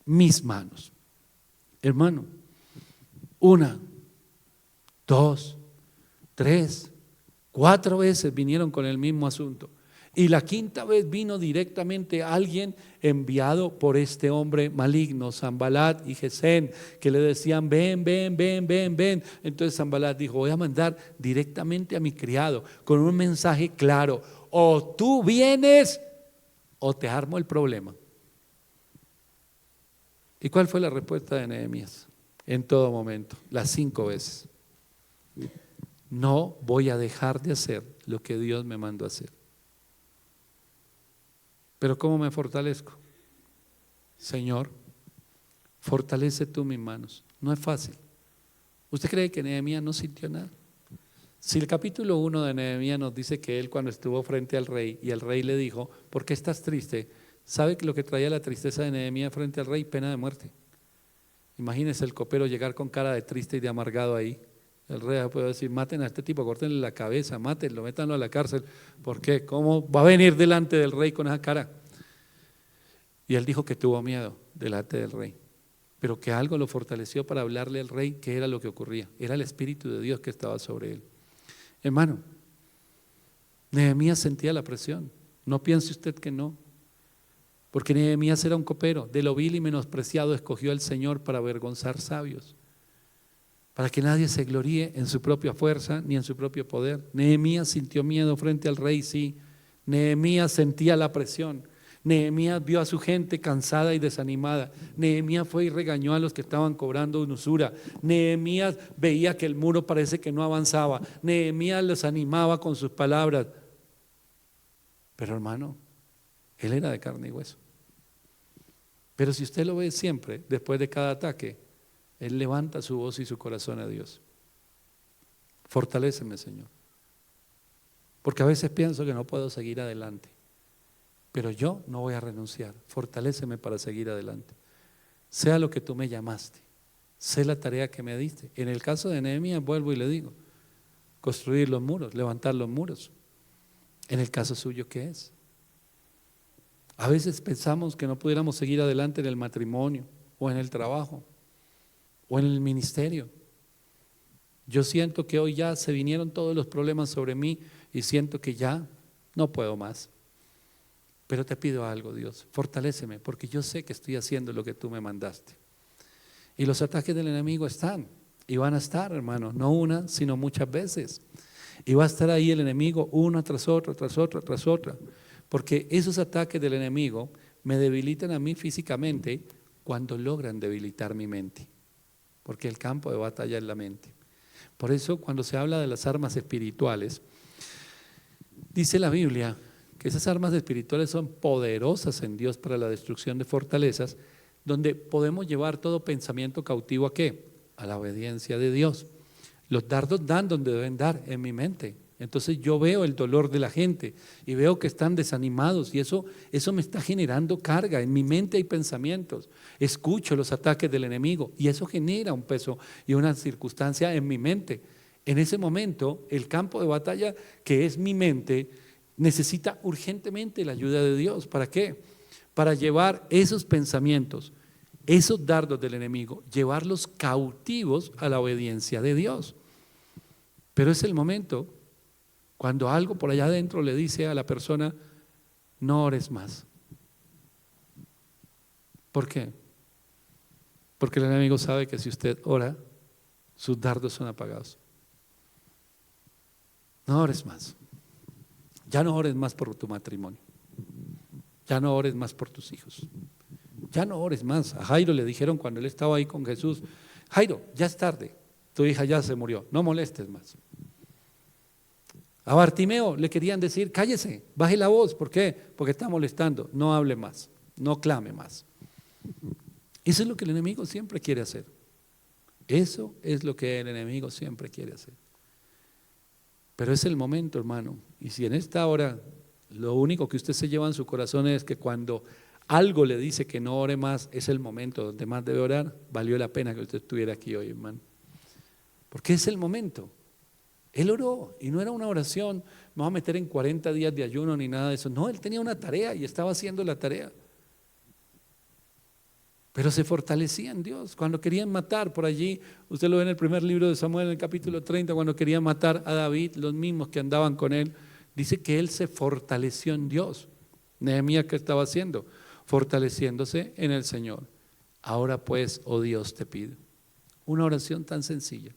mis manos. Hermano, 1, 2, 3, 4 veces vinieron con el mismo asunto. Y la 5ª vez vino directamente alguien enviado por este hombre maligno, Sanbalat y Gesem, que le decían, ven. Entonces Sanbalat dijo, voy a mandar directamente a mi criado con un mensaje claro. O tú vienes o te armo el problema. ¿Y cuál fue la respuesta de Nehemías? En todo momento, las 5 veces. No voy a dejar de hacer lo que Dios me mandó a hacer. Pero ¿cómo me fortalezco? Señor, fortalece tú mis manos. No es fácil. ¿Usted cree que Nehemías no sintió nada? Si el capítulo 1 de Nehemías nos dice que él cuando estuvo frente al rey y el rey le dijo, ¿por qué estás triste? ¿Sabe lo que traía la tristeza de Nehemías frente al rey? Pena de muerte. Imagínese el copero llegar con cara de triste y de amargado ahí. El rey puede decir, maten a este tipo, córtenle la cabeza, mátenlo, métanlo a la cárcel. ¿Por qué? ¿Cómo va a venir delante del rey con esa cara? Y él dijo que tuvo miedo delante del rey, pero que algo lo fortaleció para hablarle al rey qué era lo que ocurría. Era el Espíritu de Dios que estaba sobre él. Hermano, Nehemías sentía la presión. No piense usted que no, porque Nehemías era un copero. De lo vil y menospreciado escogió el Señor para avergonzar sabios, para que nadie se gloríe en su propia fuerza ni en su propio poder. Nehemías sintió miedo frente al rey, sí. Nehemías sentía la presión. Nehemías vio a su gente cansada y desanimada. Nehemías fue y regañó a los que estaban cobrando una usura. Nehemías veía que el muro parece que no avanzaba. Nehemías los animaba con sus palabras. Pero hermano, él era de carne y hueso. Pero si usted lo ve siempre, después de cada ataque, él levanta su voz y su corazón a Dios. Fortaléceme, Señor. Porque a veces pienso que no puedo seguir adelante. Pero yo no voy a renunciar. Fortaléceme para seguir adelante. Sea lo que tú me llamaste. Sé la tarea que me diste. En el caso de Nehemías, vuelvo y le digo, construir los muros, levantar los muros. En el caso suyo, ¿qué es? A veces pensamos que no pudiéramos seguir adelante en el matrimonio o en el trabajo o en el ministerio. Yo siento que hoy ya se vinieron todos los problemas sobre mí y siento que ya no puedo más. Pero te pido algo, Dios, fortaléceme, porque yo sé que estoy haciendo lo que tú me mandaste. Y los ataques del enemigo están, y van a estar, hermano, no una, sino muchas veces. Y va a estar ahí el enemigo una tras otra, tras otra, tras otra. Porque esos ataques del enemigo me debilitan a mí físicamente cuando logran debilitar mi mente. Porque el campo de batalla es la mente. Por eso cuando se habla de las armas espirituales, dice la Biblia que esas armas espirituales son poderosas en Dios para la destrucción de fortalezas, donde podemos llevar todo pensamiento cautivo ¿a qué? A la obediencia de Dios. Los dardos dan donde deben dar, en mi mente. Entonces yo veo el dolor de la gente y veo que están desanimados y eso me está generando carga. En mi mente hay pensamientos, escucho los ataques del enemigo y eso genera un peso y una circunstancia en mi mente. En ese momento el campo de batalla que es mi mente necesita urgentemente la ayuda de Dios. ¿Para qué? Para llevar esos pensamientos, esos dardos del enemigo, llevarlos cautivos a la obediencia de Dios. Pero es el momento cuando algo por allá adentro le dice a la persona, no ores más. ¿Por qué? Porque el enemigo sabe que si usted ora, sus dardos son apagados. No ores más. Ya no ores más por tu matrimonio. Ya no ores más por tus hijos. Ya no ores más. A Jairo le dijeron cuando él estaba ahí con Jesús, Jairo, ya es tarde, tu hija ya se murió, no molestes más. A Bartimeo le querían decir, cállese, baje la voz. ¿Por qué? Porque está molestando, no hable más, no clame más. Eso es lo que el enemigo siempre quiere hacer. Eso es lo que el enemigo siempre quiere hacer. Pero es el momento, hermano, y si en esta hora lo único que usted se lleva en su corazón es que cuando algo le dice que no ore más, es el momento donde más debe orar, valió la pena que usted estuviera aquí hoy, hermano. Porque es el momento. Él oró y no era una oración, me voy a meter en 40 días de ayuno ni nada de eso. No, él tenía una tarea y estaba haciendo la tarea. Pero se fortalecía en Dios. Cuando querían matar por allí, usted lo ve en el primer libro de Samuel, en el capítulo 30, cuando querían matar a David, los mismos que andaban con él, dice que él se fortaleció en Dios. Nehemías, ¿qué estaba haciendo? Fortaleciéndose en el Señor. Ahora pues, oh Dios, te pido. Una oración tan sencilla,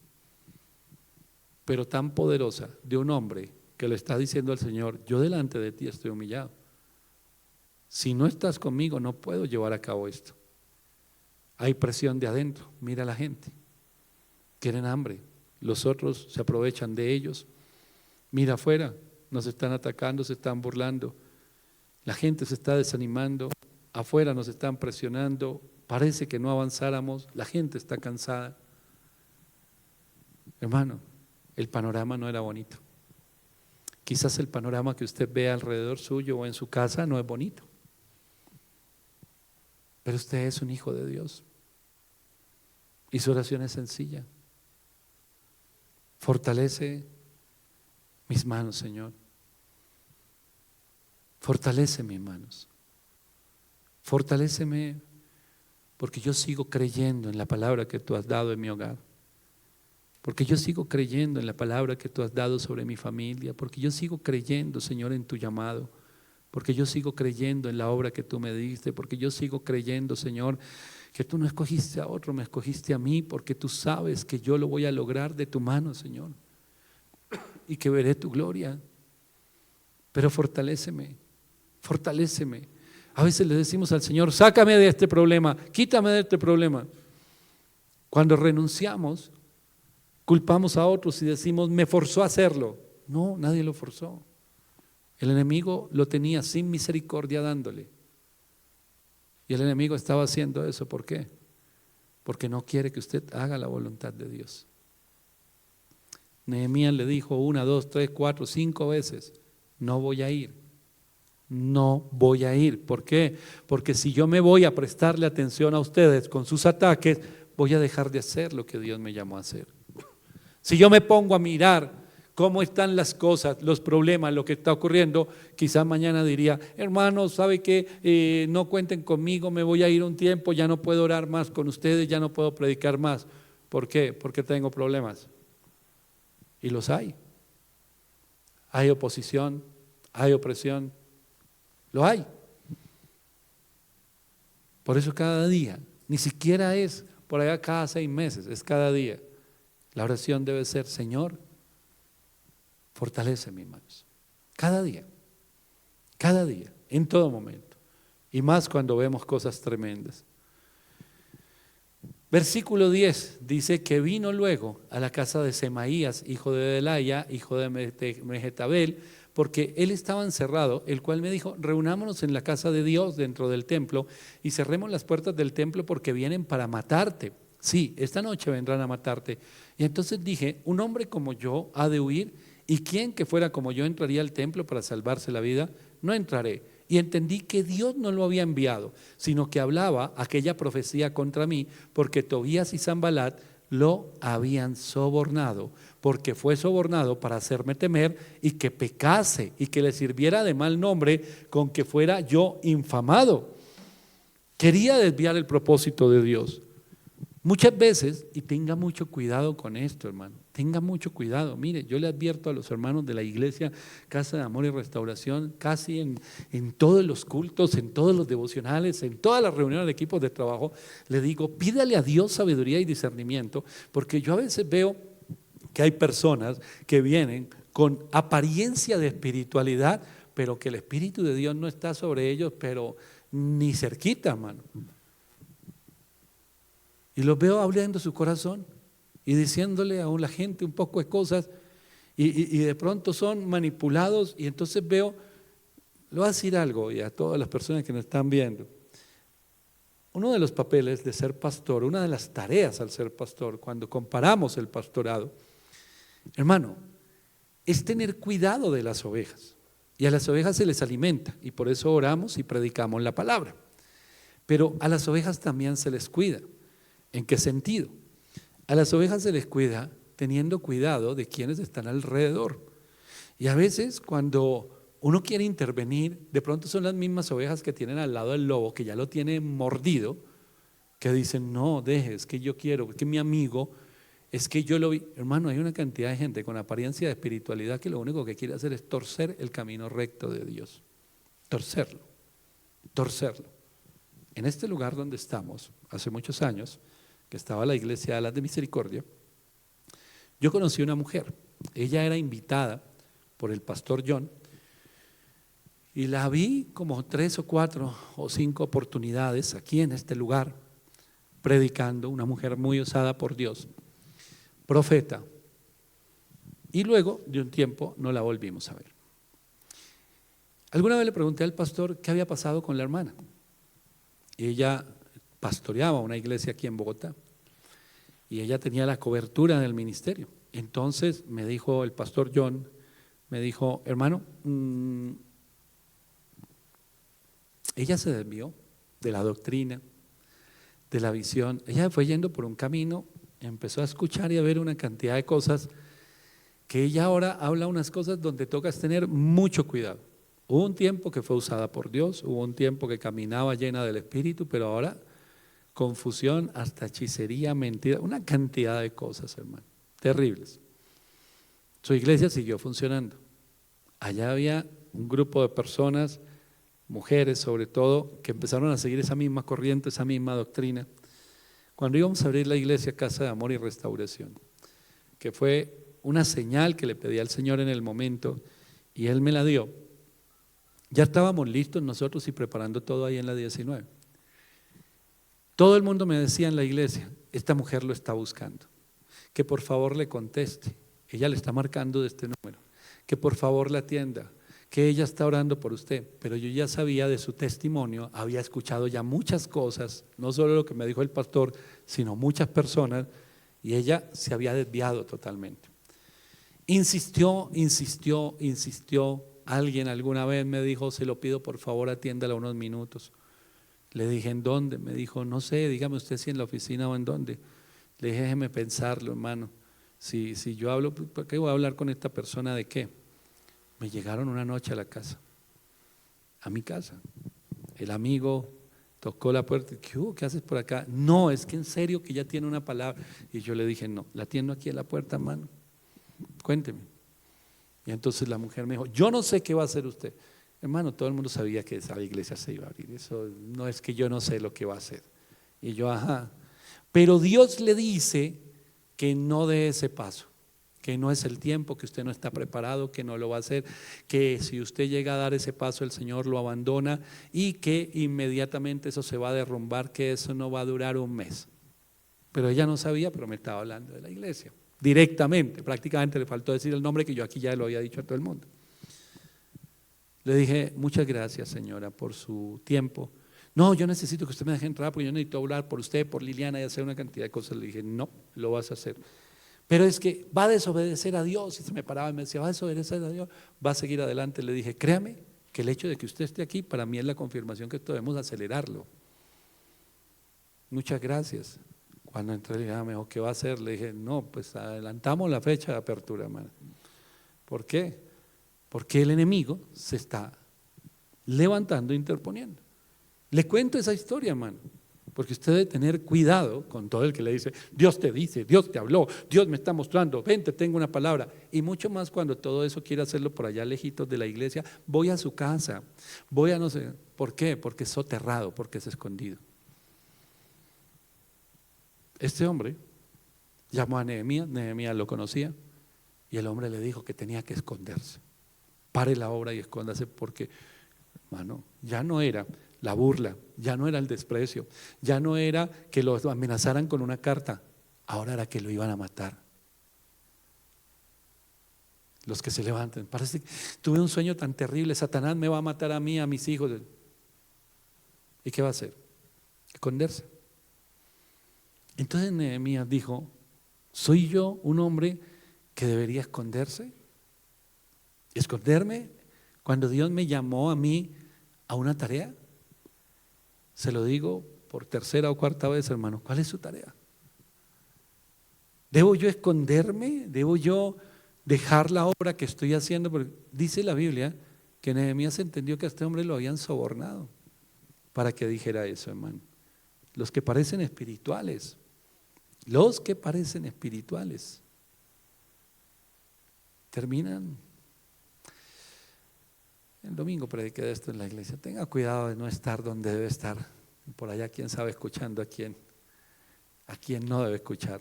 pero tan poderosa, de un hombre que le está diciendo al Señor, yo delante de ti estoy humillado. Si no estás conmigo, no puedo llevar a cabo esto. Hay presión de adentro, mira la gente, tienen hambre, los otros se aprovechan de ellos. Mira afuera, nos están atacando, se están burlando, la gente se está desanimando, afuera nos están presionando, parece que no avanzáramos, la gente está cansada. Hermano, el panorama no era bonito. Quizás el panorama que usted ve alrededor suyo o en su casa no es bonito, pero usted es un hijo de Dios y su oración es sencilla. Fortalece mis manos, Señor. Fortalece mis manos. Fortaléceme porque yo sigo creyendo en la palabra que tú has dado en mi hogar. Porque yo sigo creyendo en la palabra que tú has dado sobre mi familia. Porque yo sigo creyendo, Señor, en tu llamado. Porque yo sigo creyendo en la obra que tú me diste. Porque yo sigo creyendo, Señor, que tú no escogiste a otro, me escogiste a mí. Porque tú sabes que yo lo voy a lograr de tu mano, Señor. Y que veré tu gloria. Pero fortaléceme, fortaléceme. A veces le decimos al Señor, sácame de este problema, quítame de este problema. Cuando renunciamos, culpamos a otros y decimos, me forzó a hacerlo. No, nadie lo forzó. El enemigo lo tenía sin misericordia dándole. Y el enemigo estaba haciendo eso. ¿Por qué? Porque no quiere que usted haga la voluntad de Dios. Nehemías le dijo 1, 2, 3, 4, 5 veces, no voy a ir. No voy a ir. ¿Por qué? Porque si yo me voy a prestarle atención a ustedes con sus ataques, voy a dejar de hacer lo que Dios me llamó a hacer. Si yo me pongo a mirar cómo están las cosas, los problemas, lo que está ocurriendo, quizás mañana diría, hermanos, ¿sabe qué? No cuenten conmigo, me voy a ir un tiempo, ya no puedo orar más con ustedes, ya no puedo predicar más. ¿Por qué? Porque tengo problemas. Y los hay. Hay oposición, hay opresión, lo hay. Por eso cada día, ni siquiera es por allá cada 6 meses, es cada día. La oración debe ser, Señor, fortalece mis manos. Cada día, en todo momento. Y más cuando vemos cosas tremendas. Versículo 10 dice que vino luego a la casa de Semaías, hijo de Delaya, hijo de Mehetabel, porque él estaba encerrado, el cual me dijo, reunámonos en la casa de Dios dentro del templo y cerremos las puertas del templo porque vienen para matarte. Sí, esta noche vendrán a matarte. Y entonces dije, un hombre como yo ha de huir, ¿y quién que fuera como yo entraría al templo para salvarse la vida? No entraré. Y entendí que Dios no lo había enviado, sino que hablaba aquella profecía contra mí, porque Tobías y Sanbalat lo habían sobornado, porque fue sobornado para hacerme temer y que pecase y que le sirviera de mal nombre con que fuera yo infamado. Quería desviar el propósito de Dios. Muchas veces, y tenga mucho cuidado con esto, hermano, tenga mucho cuidado. Mire, yo le advierto a los hermanos de la iglesia Casa de Amor y Restauración, casi en todos los cultos, en todos los devocionales, en todas las reuniones de equipos de trabajo, le digo, pídale a Dios sabiduría y discernimiento, porque yo a veces veo que hay personas que vienen con apariencia de espiritualidad, pero que el Espíritu de Dios no está sobre ellos, pero ni cerquita, hermano. Y los veo abriendo su corazón y diciéndole a la gente un poco de cosas y de pronto son manipulados y entonces veo, le voy a decir algo y a todas las personas que nos están viendo. Uno de los papeles de ser pastor, una de las tareas al ser pastor, cuando comparamos el pastorado, hermano, es tener cuidado de las ovejas. Y a las ovejas se les alimenta y por eso oramos y predicamos la palabra. Pero a las ovejas también se les cuida. ¿En qué sentido? A las ovejas se les cuida teniendo cuidado de quienes están alrededor. Y a veces cuando uno quiere intervenir, de pronto son las mismas ovejas que tienen al lado el lobo, que ya lo tiene mordido, que dicen, no, deje, es que yo quiero, es que mi amigo, es que yo lo vi. Hermano, hay una cantidad de gente con apariencia de espiritualidad que lo único que quiere hacer es torcer el camino recto de Dios. Torcerlo. En este lugar donde estamos, hace muchos años, que estaba la iglesia de Alas de Misericordia, yo conocí una mujer. Ella era invitada por el pastor John y la vi como 3 o 4 o 5 oportunidades aquí en este lugar predicando, una mujer muy usada por Dios, profeta, y luego de un tiempo no la volvimos a ver. Alguna vez le pregunté al pastor qué había pasado con la hermana. Ella pastoreaba una iglesia aquí en Bogotá y ella tenía la cobertura del ministerio. Entonces me dijo el pastor John, me dijo, hermano, ella se desvió de la doctrina, de la visión. Ella fue yendo por un camino, empezó a escuchar y a ver una cantidad de cosas que ella ahora habla unas cosas donde toca tener mucho cuidado. Hubo un tiempo que fue usada por Dios, hubo un tiempo que caminaba llena del Espíritu, pero ahora confusión, hasta hechicería, mentira, una cantidad de cosas, hermano, terribles. Su iglesia siguió funcionando. Allá había un grupo de personas, mujeres sobre todo, que empezaron a seguir esa misma corriente, esa misma doctrina. Cuando íbamos a abrir la iglesia Casa de Amor y Restauración, que fue una señal que le pedí al Señor en el momento y Él me la dio, ya estábamos listos nosotros y preparando todo ahí en la 19. Todo el mundo me decía en la iglesia, esta mujer lo está buscando, que por favor le conteste, ella le está marcando de este número, que por favor la atienda, que ella está orando por usted. Pero yo ya sabía de su testimonio, había escuchado ya muchas cosas, no solo lo que me dijo el pastor, sino muchas personas, y ella se había desviado totalmente. Insistió, alguien alguna vez me dijo, se lo pido por favor atiéndala unos minutos. Le dije, ¿en dónde? Me dijo, no sé, dígame usted si en la oficina o en dónde. Le dije, déjeme pensarlo, hermano. Si yo hablo, ¿por qué voy a hablar con esta persona de qué? Me llegaron una noche a la casa, a mi casa. El amigo tocó la puerta, ¿qué hubo? ¿Qué haces por acá? No, es que en serio que ya tiene una palabra. Y yo le dije, no, la atiendo aquí en la puerta, hermano. Cuénteme. Y entonces la mujer me dijo, yo no sé qué va a hacer usted. Hermano, todo el mundo sabía que esa iglesia se iba a abrir, eso no es que yo no sé lo que va a hacer. Y yo, ajá, pero Dios le dice que no dé ese paso, que no es el tiempo, que usted no está preparado, que no lo va a hacer, que si usted llega a dar ese paso el Señor lo abandona y que inmediatamente eso se va a derrumbar, que eso no va a durar un mes. Pero ella no sabía, pero me estaba hablando de la iglesia, directamente, prácticamente le faltó decir el nombre que yo aquí ya lo había dicho a todo el mundo. Le dije, muchas gracias señora por su tiempo. No, yo necesito que usted me deje entrar porque yo necesito hablar por usted, por Liliana y hacer una cantidad de cosas. Le dije, no, lo vas a hacer. Pero es que va a desobedecer a Dios. Y se me paraba y me decía, va a desobedecer a Dios, va a seguir adelante. Le dije, créame que el hecho de que usted esté aquí para mí es la confirmación que debemos acelerarlo. Muchas gracias. Cuando entré le dije, me dijo, ¿qué va a hacer? Le dije, no, pues adelantamos la fecha de apertura, hermano. ¿Por qué? Porque el enemigo se está levantando e interponiendo. Le cuento esa historia, hermano, porque usted debe tener cuidado con todo el que le dice, Dios te dice, Dios te habló, Dios me está mostrando, ven, te tengo una palabra. Y mucho más cuando todo eso quiere hacerlo por allá lejitos de la iglesia, voy a su casa, voy a no sé, ¿por qué? Porque es soterrado, porque es escondido. Este hombre llamó a Nehemías, Nehemías lo conocía, y el hombre le dijo que tenía que esconderse. Pare la obra y escóndase porque, hermano, ya no era la burla, ya no era el desprecio, ya no era que lo amenazaran con una carta, ahora era que lo iban a matar. Los que se levanten, parece que tuve un sueño tan terrible, Satanás me va a matar a mí, a mis hijos. ¿Y qué va a hacer? Esconderse. Entonces Nehemías dijo, ¿soy yo un hombre que debería esconderse? ¿Esconderme cuando Dios me llamó a mí a una tarea? Se lo digo por tercera o cuarta vez, hermano, ¿cuál es su tarea? ¿Debo yo esconderme? ¿Debo yo dejar la obra que estoy haciendo? Porque dice la Biblia que Nehemías entendió que a este hombre lo habían sobornado para que dijera eso, hermano. Los que parecen espirituales, terminan. El domingo prediqué de esto en la iglesia. Tenga cuidado de no estar donde debe estar. Por allá quién sabe escuchando a quién no debe escuchar.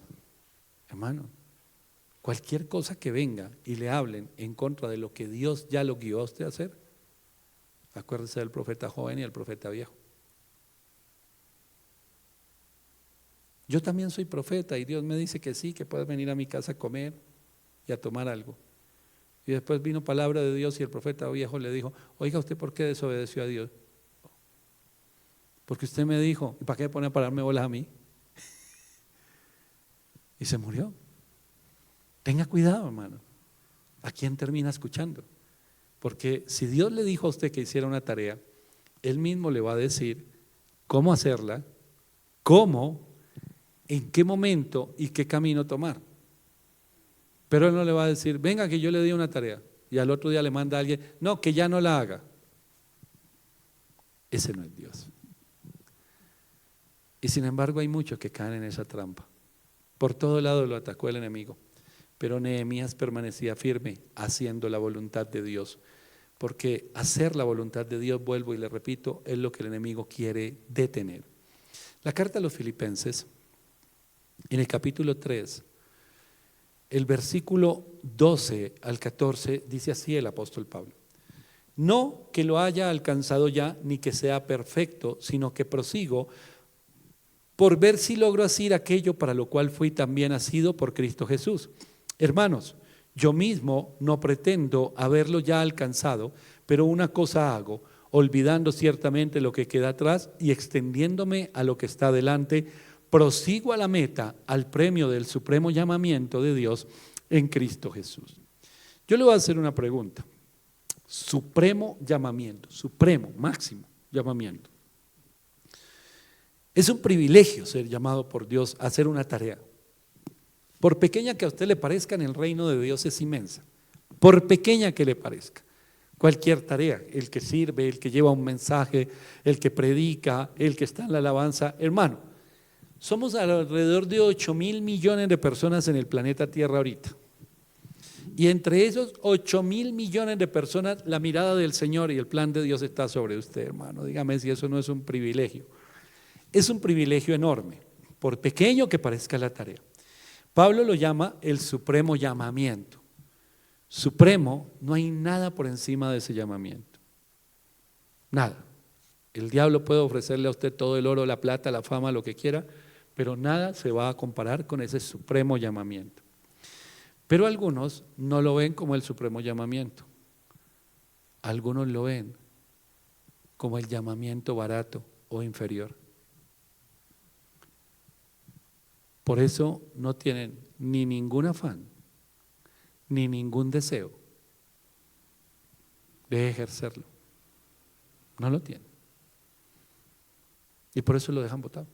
Hermano, cualquier cosa que venga y le hablen en contra de lo que Dios ya lo guió a usted a hacer, acuérdese del profeta joven y el profeta viejo. Yo también soy profeta y Dios me dice que sí, que puedes venir a mi casa a comer y a tomar algo. Y después vino palabra de Dios y el profeta viejo le dijo, oiga, ¿usted por qué desobedeció a Dios? Porque usted me dijo, ¿y para qué me pone a pararme bolas a mí? Y se murió. Tenga cuidado, hermano. ¿A quién termina escuchando? Porque si Dios le dijo a usted que hiciera una tarea, Él mismo le va a decir cómo hacerla, cómo, en qué momento y qué camino tomar. Pero Él no le va a decir, venga que yo le di una tarea, y al otro día le manda a alguien, no, que ya no la haga. Ese no es Dios. Y sin embargo hay muchos que caen en esa trampa. Por todo lado lo atacó el enemigo, pero Nehemías permanecía firme haciendo la voluntad de Dios, porque hacer la voluntad de Dios, vuelvo y le repito, es lo que el enemigo quiere detener. La carta a los Filipenses, en el capítulo 3, el versículo 12 al 14, dice así el apóstol Pablo: no que lo haya alcanzado ya, ni que sea perfecto, sino que prosigo por ver si logro hacer aquello para lo cual fui también nacido por Cristo Jesús. Hermanos, yo mismo no pretendo haberlo ya alcanzado, pero una cosa hago, olvidando ciertamente lo que queda atrás y extendiéndome a lo que está delante, prosigo a la meta, al premio del supremo llamamiento de Dios en Cristo Jesús. Yo le voy a hacer una pregunta. Supremo llamamiento, supremo, máximo llamamiento. Es un privilegio ser llamado por Dios a hacer una tarea. Por pequeña que a usted le parezca, en el reino de Dios es inmensa. Por pequeña que le parezca. Cualquier tarea, el que sirve, el que lleva un mensaje, el que predica, el que está en la alabanza. Hermano, somos alrededor de 8.000 millones de personas en el planeta Tierra ahorita. Y entre esos 8.000 millones de personas, la mirada del Señor y el plan de Dios está sobre usted, hermano. Dígame si eso no es un privilegio. Es un privilegio enorme, por pequeño que parezca la tarea. Pablo lo llama el supremo llamamiento. Supremo, no hay nada por encima de ese llamamiento. Nada. El diablo puede ofrecerle a usted todo el oro, la plata, la fama, lo que quiera, pero nada se va a comparar con ese supremo llamamiento. Pero algunos no lo ven como el supremo llamamiento. Algunos lo ven como el llamamiento barato o inferior. Por eso no tienen ni ningún afán, ni ningún deseo de ejercerlo. No lo tienen. Y por eso lo dejan botado.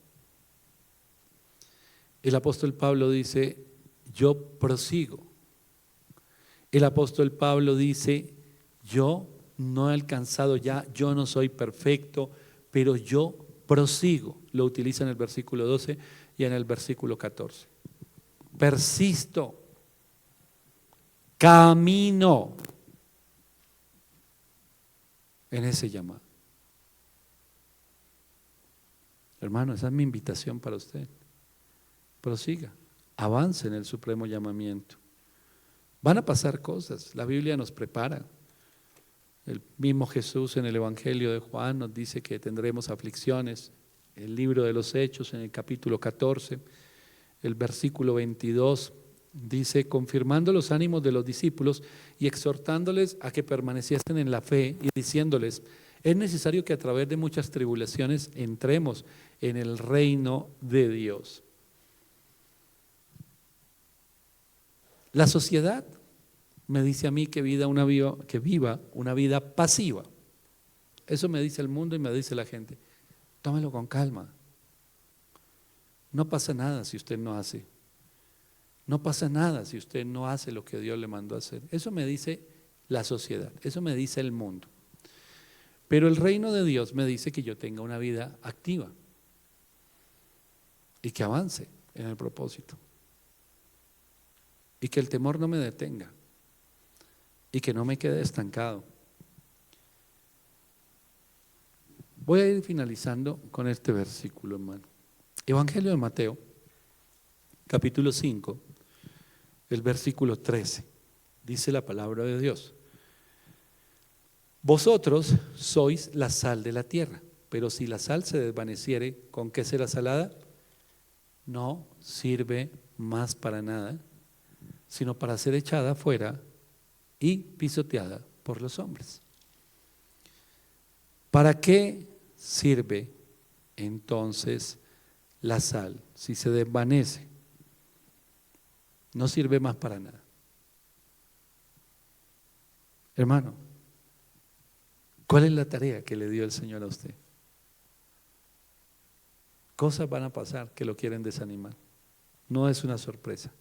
El apóstol Pablo dice, yo prosigo. El apóstol Pablo dice, yo no he alcanzado ya, yo no soy perfecto, pero yo prosigo. Lo utiliza en el versículo 12 y en el versículo 14. Persisto, camino en ese llamado. Hermano, esa es mi invitación para usted. Prosiga, avance en el supremo llamamiento. Van a pasar cosas, la Biblia nos prepara. El mismo Jesús en el Evangelio de Juan nos dice que tendremos aflicciones. El libro de los Hechos en el capítulo 14, el versículo 22, dice, confirmando los ánimos de los discípulos y exhortándoles a que permaneciesen en la fe y diciéndoles, es necesario que a través de muchas tribulaciones entremos en el reino de Dios. La sociedad me dice a mí que viva una vida pasiva. Eso me dice el mundo y me dice la gente. Tómelo con calma. No pasa nada si usted no hace. No pasa nada si usted no hace lo que Dios le mandó a hacer. Eso me dice la sociedad, eso me dice el mundo. Pero el reino de Dios me dice que yo tenga una vida activa y que avance en el propósito. Y que el temor no me detenga y que no me quede estancado. Voy a ir finalizando con este versículo, hermano. Evangelio de Mateo, capítulo 5, el versículo 13, dice la palabra de Dios. Vosotros sois la sal de la tierra, pero si la sal se desvaneciere, ¿con qué será salada? No sirve más para nada, sino para ser echada fuera y pisoteada por los hombres. ¿Para qué sirve entonces la sal si se desvanece? No sirve más para nada. Hermano, ¿cuál es la tarea que le dio el Señor a usted? Cosas van a pasar que lo quieren desanimar. No es una sorpresa.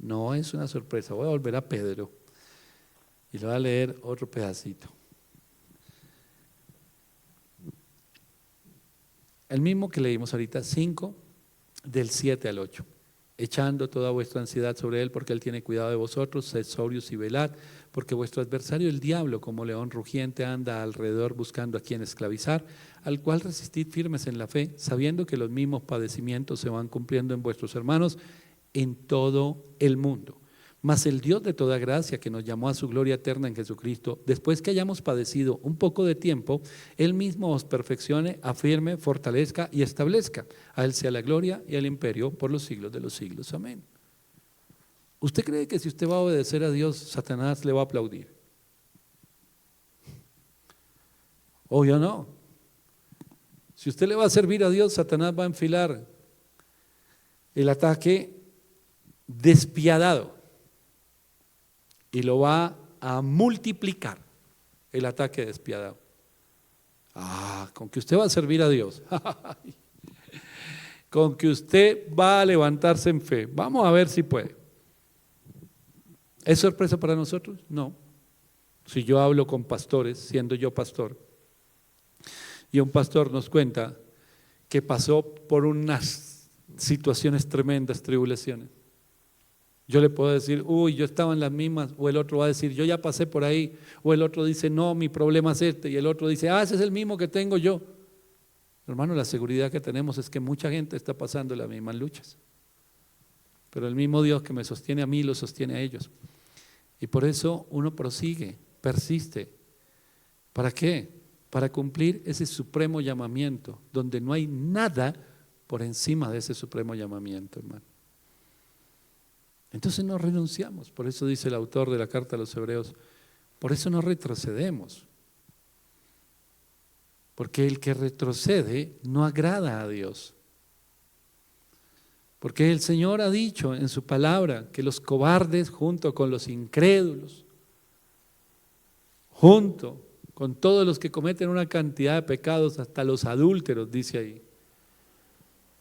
No es una sorpresa, voy a volver a Pedro y le voy a leer otro pedacito. El mismo que leímos ahorita, 5, del 7 al 8. Echando toda vuestra ansiedad sobre Él, porque Él tiene cuidado de vosotros, sed sobrios y velad, porque vuestro adversario el diablo, como león rugiente, anda alrededor buscando a quien esclavizar, al cual resistid firmes en la fe, sabiendo que los mismos padecimientos se van cumpliendo en vuestros hermanos en todo el mundo. Mas el Dios de toda gracia, que nos llamó a su gloria eterna en Jesucristo, después que hayamos padecido un poco de tiempo, Él mismo os perfeccione, afirme, fortalezca y establezca. A Él sea la gloria y el imperio por los siglos de los siglos. Amén. ¿Usted cree que si usted va a obedecer a Dios, Satanás le va a aplaudir? Obvio no. Si usted le va a servir a Dios, Satanás va a enfilar el ataque despiadado y lo va a multiplicar, el ataque despiadado. Con que usted va a servir a Dios, con que usted va a levantarse en fe, vamos a ver si puede. ¿Es sorpresa para nosotros? No. Si yo hablo con pastores, siendo yo pastor, y un pastor nos cuenta que pasó por unas situaciones tremendas, tribulaciones, yo le puedo decir, uy, yo estaba en las mismas, o el otro va a decir, yo ya pasé por ahí, o el otro dice, no, mi problema es este, y el otro dice, ese es el mismo que tengo yo. Hermano, la seguridad que tenemos es que mucha gente está pasando las mismas luchas, pero el mismo Dios que me sostiene a mí, lo sostiene a ellos. Y por eso uno prosigue, persiste. ¿Para qué? Para cumplir ese supremo llamamiento, donde no hay nada por encima de ese supremo llamamiento, hermano. Entonces no renunciamos, por eso dice el autor de la carta a los Hebreos, por eso no retrocedemos, porque el que retrocede no agrada a Dios, porque el Señor ha dicho en su palabra que los cobardes junto con los incrédulos, junto con todos los que cometen una cantidad de pecados, hasta los adúlteros, dice ahí,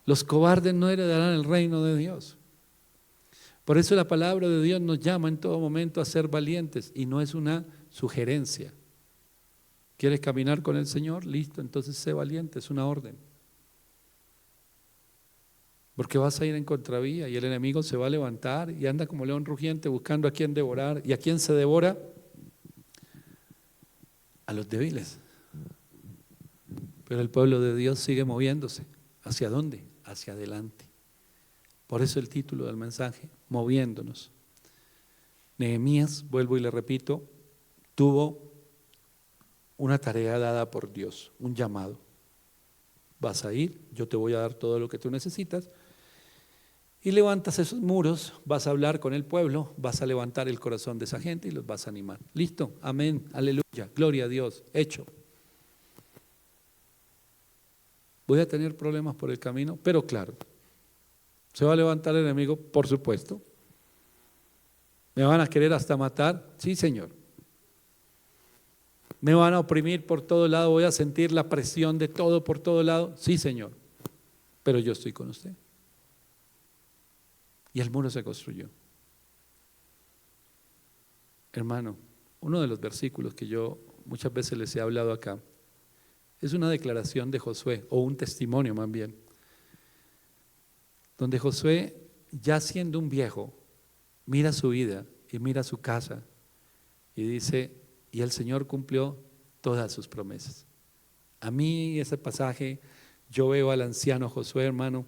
los cobardes no heredarán el reino de Dios. Por eso la palabra de Dios nos llama en todo momento a ser valientes y no es una sugerencia. ¿Quieres caminar con el Señor? Listo, entonces sé valiente, es una orden. Porque vas a ir en contravía y el enemigo se va a levantar y anda como león rugiente buscando a quién devorar. ¿Y a quién se devora? A los débiles. Pero el pueblo de Dios sigue moviéndose. ¿Hacia dónde? Hacia adelante. Por eso el título del mensaje, moviéndonos. Nehemías, vuelvo y le repito, tuvo una tarea dada por Dios, un llamado. Vas a ir, yo te voy a dar todo lo que tú necesitas y levantas esos muros, vas a hablar con el pueblo, vas a levantar el corazón de esa gente y los vas a animar. ¿Listo? Amén, aleluya, gloria a Dios, hecho. Voy a tener problemas por el camino, pero claro, ¿se va a levantar el enemigo? Por supuesto. ¿Me van a querer hasta matar? Sí, Señor. ¿Me van a oprimir por todo lado? ¿Voy a sentir la presión de todo por todo lado? Sí, Señor. Pero yo estoy con usted. Y el muro se construyó. Hermano, uno de los versículos que yo muchas veces les he hablado acá es una declaración de Josué, o un testimonio más bien, donde Josué, ya siendo un viejo, mira su vida y mira su casa y dice, y el Señor cumplió todas sus promesas. A mí ese pasaje, yo veo al anciano Josué, hermano,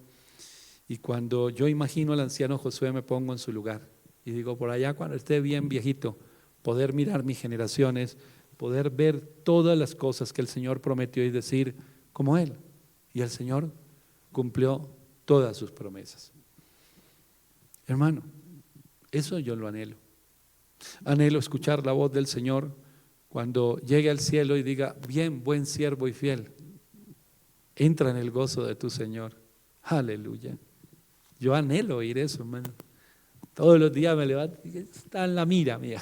y cuando yo imagino al anciano Josué me pongo en su lugar y digo, por allá cuando esté bien viejito, poder mirar mis generaciones, poder ver todas las cosas que el Señor prometió y decir como Él. Y el Señor cumplió todas sus promesas. Hermano, eso yo lo anhelo. Anhelo escuchar la voz del Señor cuando llegue al cielo y diga, bien, buen siervo y fiel, entra en el gozo de tu Señor. Aleluya. Yo anhelo oír eso, hermano. Todos los días me levanto y está en la mira mía.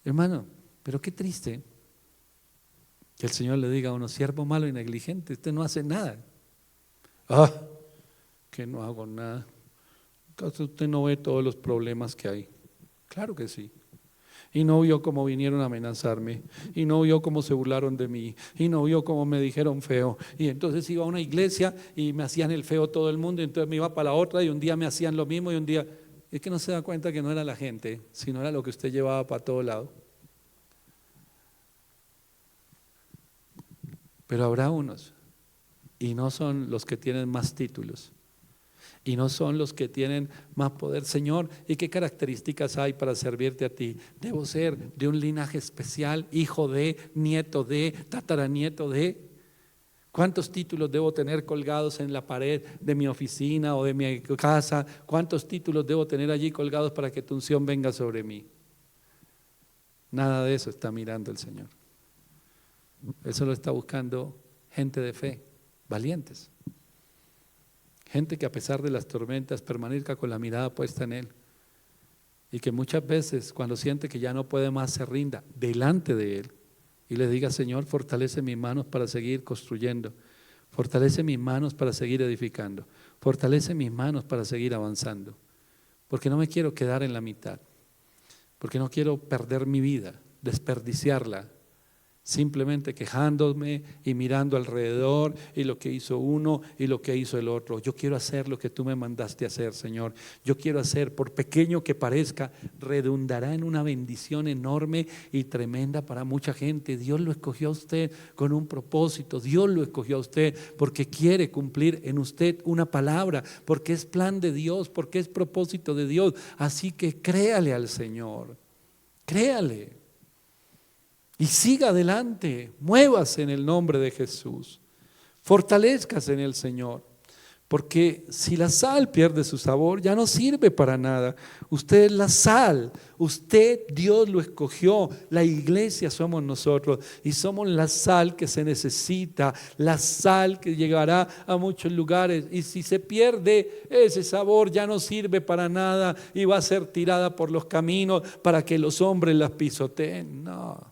Hermano, pero qué triste que el Señor le diga a uno, siervo malo y negligente, usted no hace nada. Que no hago nada. ¿Acaso usted no ve todos los problemas que hay? Claro que sí. Y no vio cómo vinieron a amenazarme, y no vio cómo se burlaron de mí, y no vio cómo me dijeron feo. Y entonces iba a una iglesia y me hacían el feo todo el mundo, y entonces me iba para la otra y un día me hacían lo mismo y un día… Es que no se da cuenta que no era la gente, sino era lo que usted llevaba para todo lado. Pero habrá unos, y no son los que tienen más títulos, y no son los que tienen más poder. Señor, ¿y qué características hay para servirte a ti? Debo ser de un linaje especial, hijo de, nieto de, tataranieto de. ¿Cuántos títulos debo tener colgados en la pared de mi oficina o de mi casa? ¿Cuántos títulos debo tener allí colgados para que tu unción venga sobre mí? Nada de eso está mirando el Señor. Él solo está buscando gente de fe, valientes. Gente que a pesar de las tormentas permanezca con la mirada puesta en Él, y que muchas veces cuando siente que ya no puede más se rinda delante de Él y le diga: Señor, fortalece mis manos para seguir construyendo, fortalece mis manos para seguir edificando, fortalece mis manos para seguir avanzando, porque no me quiero quedar en la mitad, porque no quiero perder mi vida, desperdiciarla simplemente quejándome y mirando alrededor y lo que hizo uno y lo que hizo el otro. Yo quiero hacer lo que tú me mandaste a hacer, Señor. Yo quiero hacer, por pequeño que parezca, redundará en una bendición enorme y tremenda para mucha gente. Dios lo escogió a usted con un propósito. Dios lo escogió a usted porque quiere cumplir en usted una palabra, porque es plan de Dios, porque es propósito de Dios. Así que créale al Señor, créale. Y siga adelante, muévase en el nombre de Jesús, fortalezcase en el Señor, porque si la sal pierde su sabor, ya no sirve para nada. Usted es la sal, usted, Dios lo escogió, la iglesia somos nosotros y somos la sal que se necesita, la sal que llegará a muchos lugares, y si se pierde ese sabor ya no sirve para nada y va a ser tirada por los caminos para que los hombres las pisoteen. No.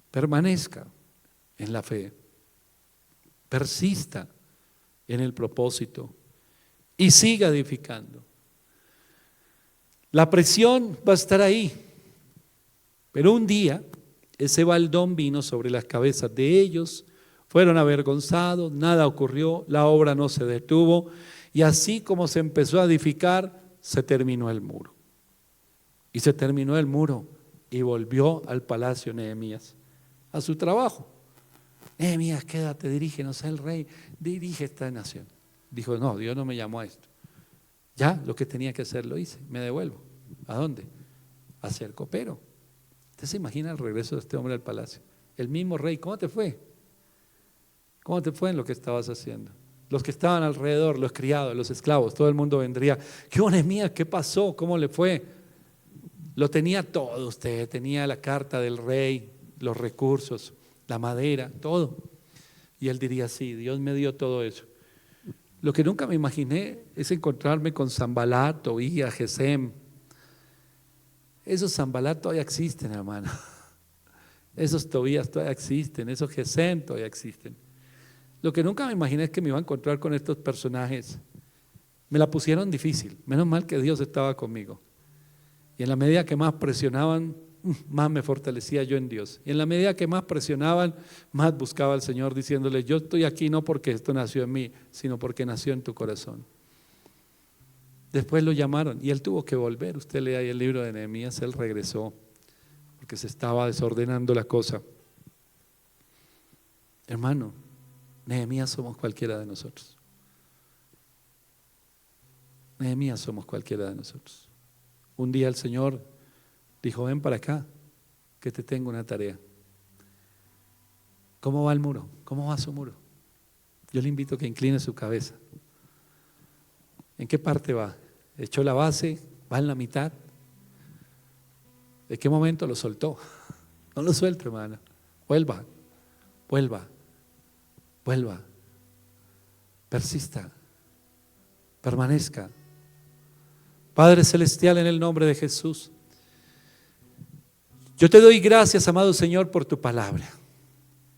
Permanezca en la fe, persista en el propósito y siga edificando. La presión va a estar ahí, pero un día ese baldón vino sobre las cabezas de ellos, fueron avergonzados, nada ocurrió, la obra no se detuvo, y así como se empezó a edificar, se terminó el muro. Y se terminó el muro y volvió al palacio Nehemías a su trabajo. Nehemías, quédate, dirígenos al rey, dirige esta nación. Dijo: no, Dios no me llamó a esto. Ya lo que tenía que hacer lo hice, me devuelvo. ¿A dónde? A ser copero. ¿Usted se imagina el regreso de este hombre al palacio? El mismo rey: ¿cómo te fue? ¿Cómo te fue en lo que estabas haciendo? Los que estaban alrededor, los criados, los esclavos, todo el mundo vendría: ¿qué Nehemías? ¿Qué pasó? ¿Cómo le fue? Lo tenía todo usted, tenía la carta del rey, los recursos, la madera, todo. Y él diría: sí, Dios me dio todo eso. Lo que nunca me imaginé es encontrarme con Sanbalat, Tobías, Gesem. Esos Sanbalat todavía existen, hermano. Esos Tobías todavía existen, esos Gesem todavía existen. Lo que nunca me imaginé es que me iba a encontrar con estos personajes. Me la pusieron difícil, menos mal que Dios estaba conmigo. Y en la medida que más presionaban, más me fortalecía yo en Dios. Y en la medida que más presionaban, más buscaba al Señor, diciéndole: yo estoy aquí no porque esto nació en mí, sino porque nació en tu corazón. Después lo llamaron y él tuvo que volver. Usted lee ahí el libro de Nehemías, él regresó porque se estaba desordenando la cosa. Hermano, Nehemías somos cualquiera de nosotros. Nehemías somos cualquiera de nosotros. Un día el Señor dijo: ven para acá, que te tengo una tarea. ¿Cómo va el muro? ¿Cómo va su muro? Yo le invito a que incline su cabeza. ¿En qué parte va? ¿Echó la base? ¿Va en la mitad? ¿De qué momento lo soltó? No lo suelte, hermano. Vuelva, vuelva, vuelva. Persista, permanezca. Padre Celestial, en el nombre de Jesús, yo te doy gracias, amado Señor, por tu palabra.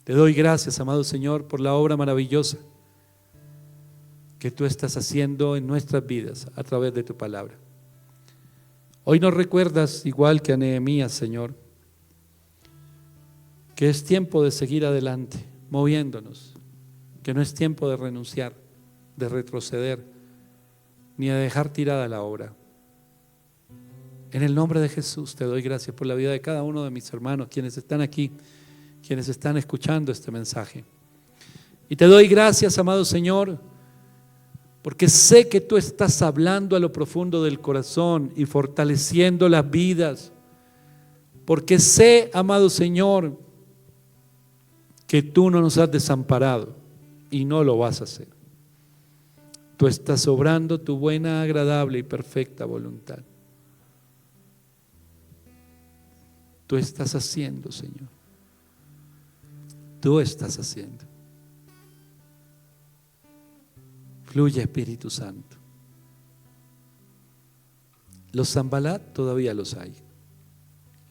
Te doy gracias, amado Señor, por la obra maravillosa que tú estás haciendo en nuestras vidas a través de tu palabra. Hoy nos recuerdas, igual que a Nehemías, Señor, que es tiempo de seguir adelante, moviéndonos, que no es tiempo de renunciar, de retroceder, ni de dejar tirada la obra. En el nombre de Jesús te doy gracias por la vida de cada uno de mis hermanos, quienes están aquí, quienes están escuchando este mensaje. Y te doy gracias, amado Señor, porque sé que tú estás hablando a lo profundo del corazón y fortaleciendo las vidas. Porque sé, amado Señor, que tú no nos has desamparado y no lo vas a hacer. Tú estás obrando tu buena, agradable y perfecta voluntad. Tú estás haciendo, Señor. Tú estás haciendo. Fluye, Espíritu Santo. Los Zambalat todavía los hay.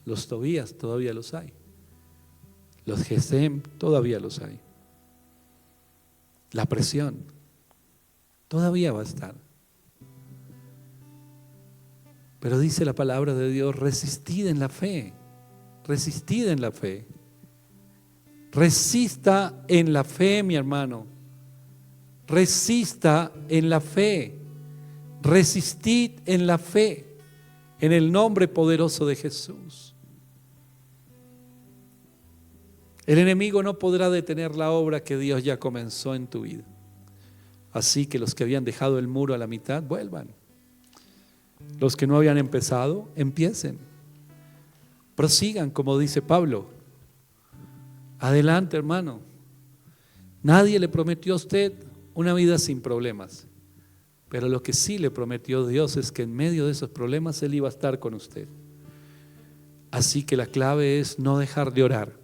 Los Tobías todavía los hay. Los Gesem todavía los hay. La presión todavía va a estar. Pero dice la palabra de Dios, resistid en la fe. Resistid en la fe. Resista en la fe, mi hermano. Resista en la fe. Resistid en la fe. En el nombre poderoso de Jesús. El enemigo no podrá detener la obra que Dios ya comenzó en tu vida. Así que los que habían dejado el muro a la mitad, vuelvan. Los que no habían empezado, empiecen. Prosigan, como dice Pablo. Adelante, hermano. Nadie le prometió a usted una vida sin problemas. Pero lo que sí le prometió Dios es que en medio de esos problemas Él iba a estar con usted. Así que la clave es no dejar de orar.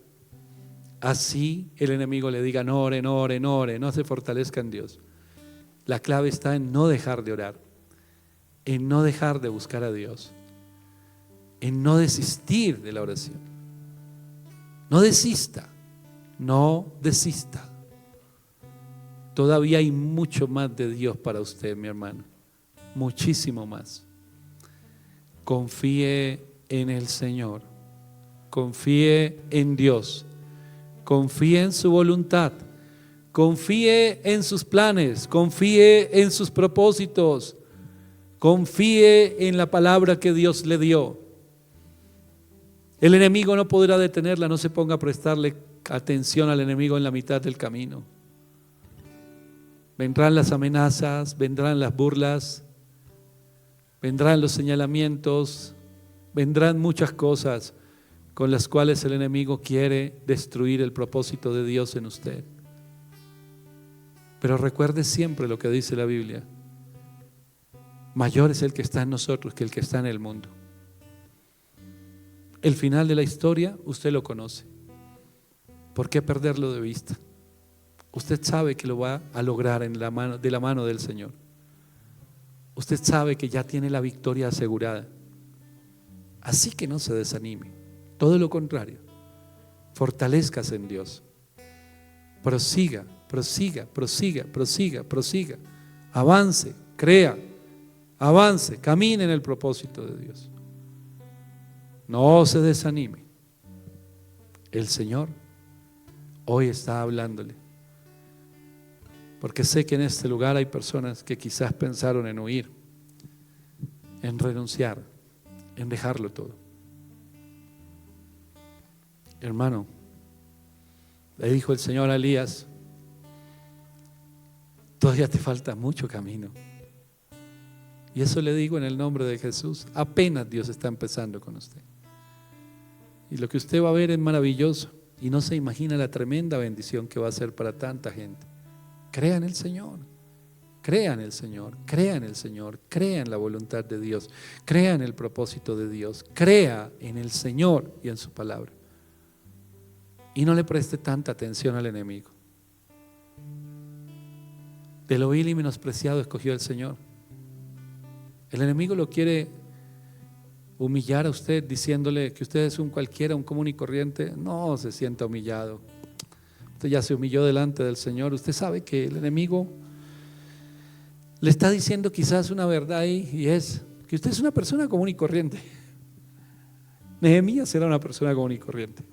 Así el enemigo le diga, no ore, no ore, no ore, no se fortalezca en Dios. La clave está en no dejar de orar, en no dejar de buscar a Dios, en no desistir de la oración. No desista, no desista. Todavía hay mucho más de Dios para usted, mi hermano, muchísimo más. Confíe en el Señor, confíe en Dios, confíe en su voluntad, confíe en sus planes, confíe en sus propósitos, confíe en la palabra que Dios le dio. El enemigo no podrá detenerla, no se ponga a prestarle atención al enemigo en la mitad del camino. Vendrán las amenazas, vendrán las burlas, vendrán los señalamientos, vendrán muchas cosas con las cuales el enemigo quiere destruir el propósito de Dios en usted. Pero recuerde siempre lo que dice la Biblia: mayor es el que está en nosotros que el que está en el mundo. El final de la historia usted lo conoce. ¿Por qué perderlo de vista? Usted sabe que lo va a lograr de la mano del Señor. Usted sabe que ya tiene la victoria asegurada. Así que no se desanime. Todo lo contrario, fortalezcase en Dios. Prosiga, prosiga, prosiga, prosiga, prosiga. Avance, crea, avance, camine en el propósito de Dios. No se desanime. El Señor hoy está hablándole. Porque sé que en este lugar hay personas que quizás pensaron en huir, en renunciar, en dejarlo todo. Hermano, le dijo el Señor a Elías: todavía te falta mucho camino. Y eso le digo en el nombre de Jesús. Apenas Dios está empezando con usted. Y lo que usted va a ver es maravilloso. Y no se imagina la tremenda bendición que va a ser para tanta gente. Crea en el Señor. Crea en el Señor. Crea en el Señor. Crea en la voluntad de Dios. Crea en el propósito de Dios. Crea en el Señor y en su palabra. Y no le preste tanta atención al enemigo. De lo vil y menospreciado escogió el Señor. El enemigo lo quiere humillar a usted diciéndole que usted es un cualquiera, un común y corriente. No se sienta humillado. Usted ya se humilló delante del Señor. Usted sabe que el enemigo le está diciendo quizás una verdad ahí, y es que usted es una persona común y corriente. Nehemías era una persona común y corriente,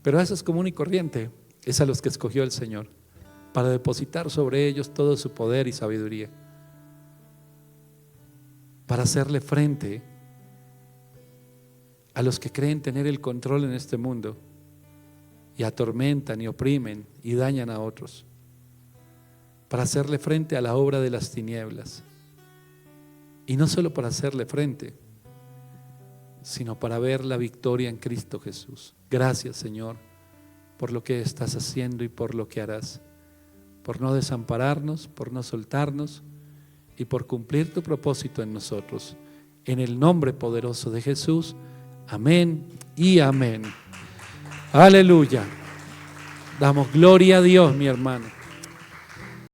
pero a esos común y corriente es a los que escogió el Señor para depositar sobre ellos todo su poder y sabiduría, para hacerle frente a los que creen tener el control en este mundo y atormentan y oprimen y dañan a otros, para hacerle frente a la obra de las tinieblas. Y no solo para hacerle frente, sino para ver la victoria en Cristo Jesús. Gracias, Señor, por lo que estás haciendo y por lo que harás, por no desampararnos, por no soltarnos y por cumplir tu propósito en nosotros. En el nombre poderoso de Jesús, amén y amén. Aleluya. Damos gloria a Dios, mi hermano.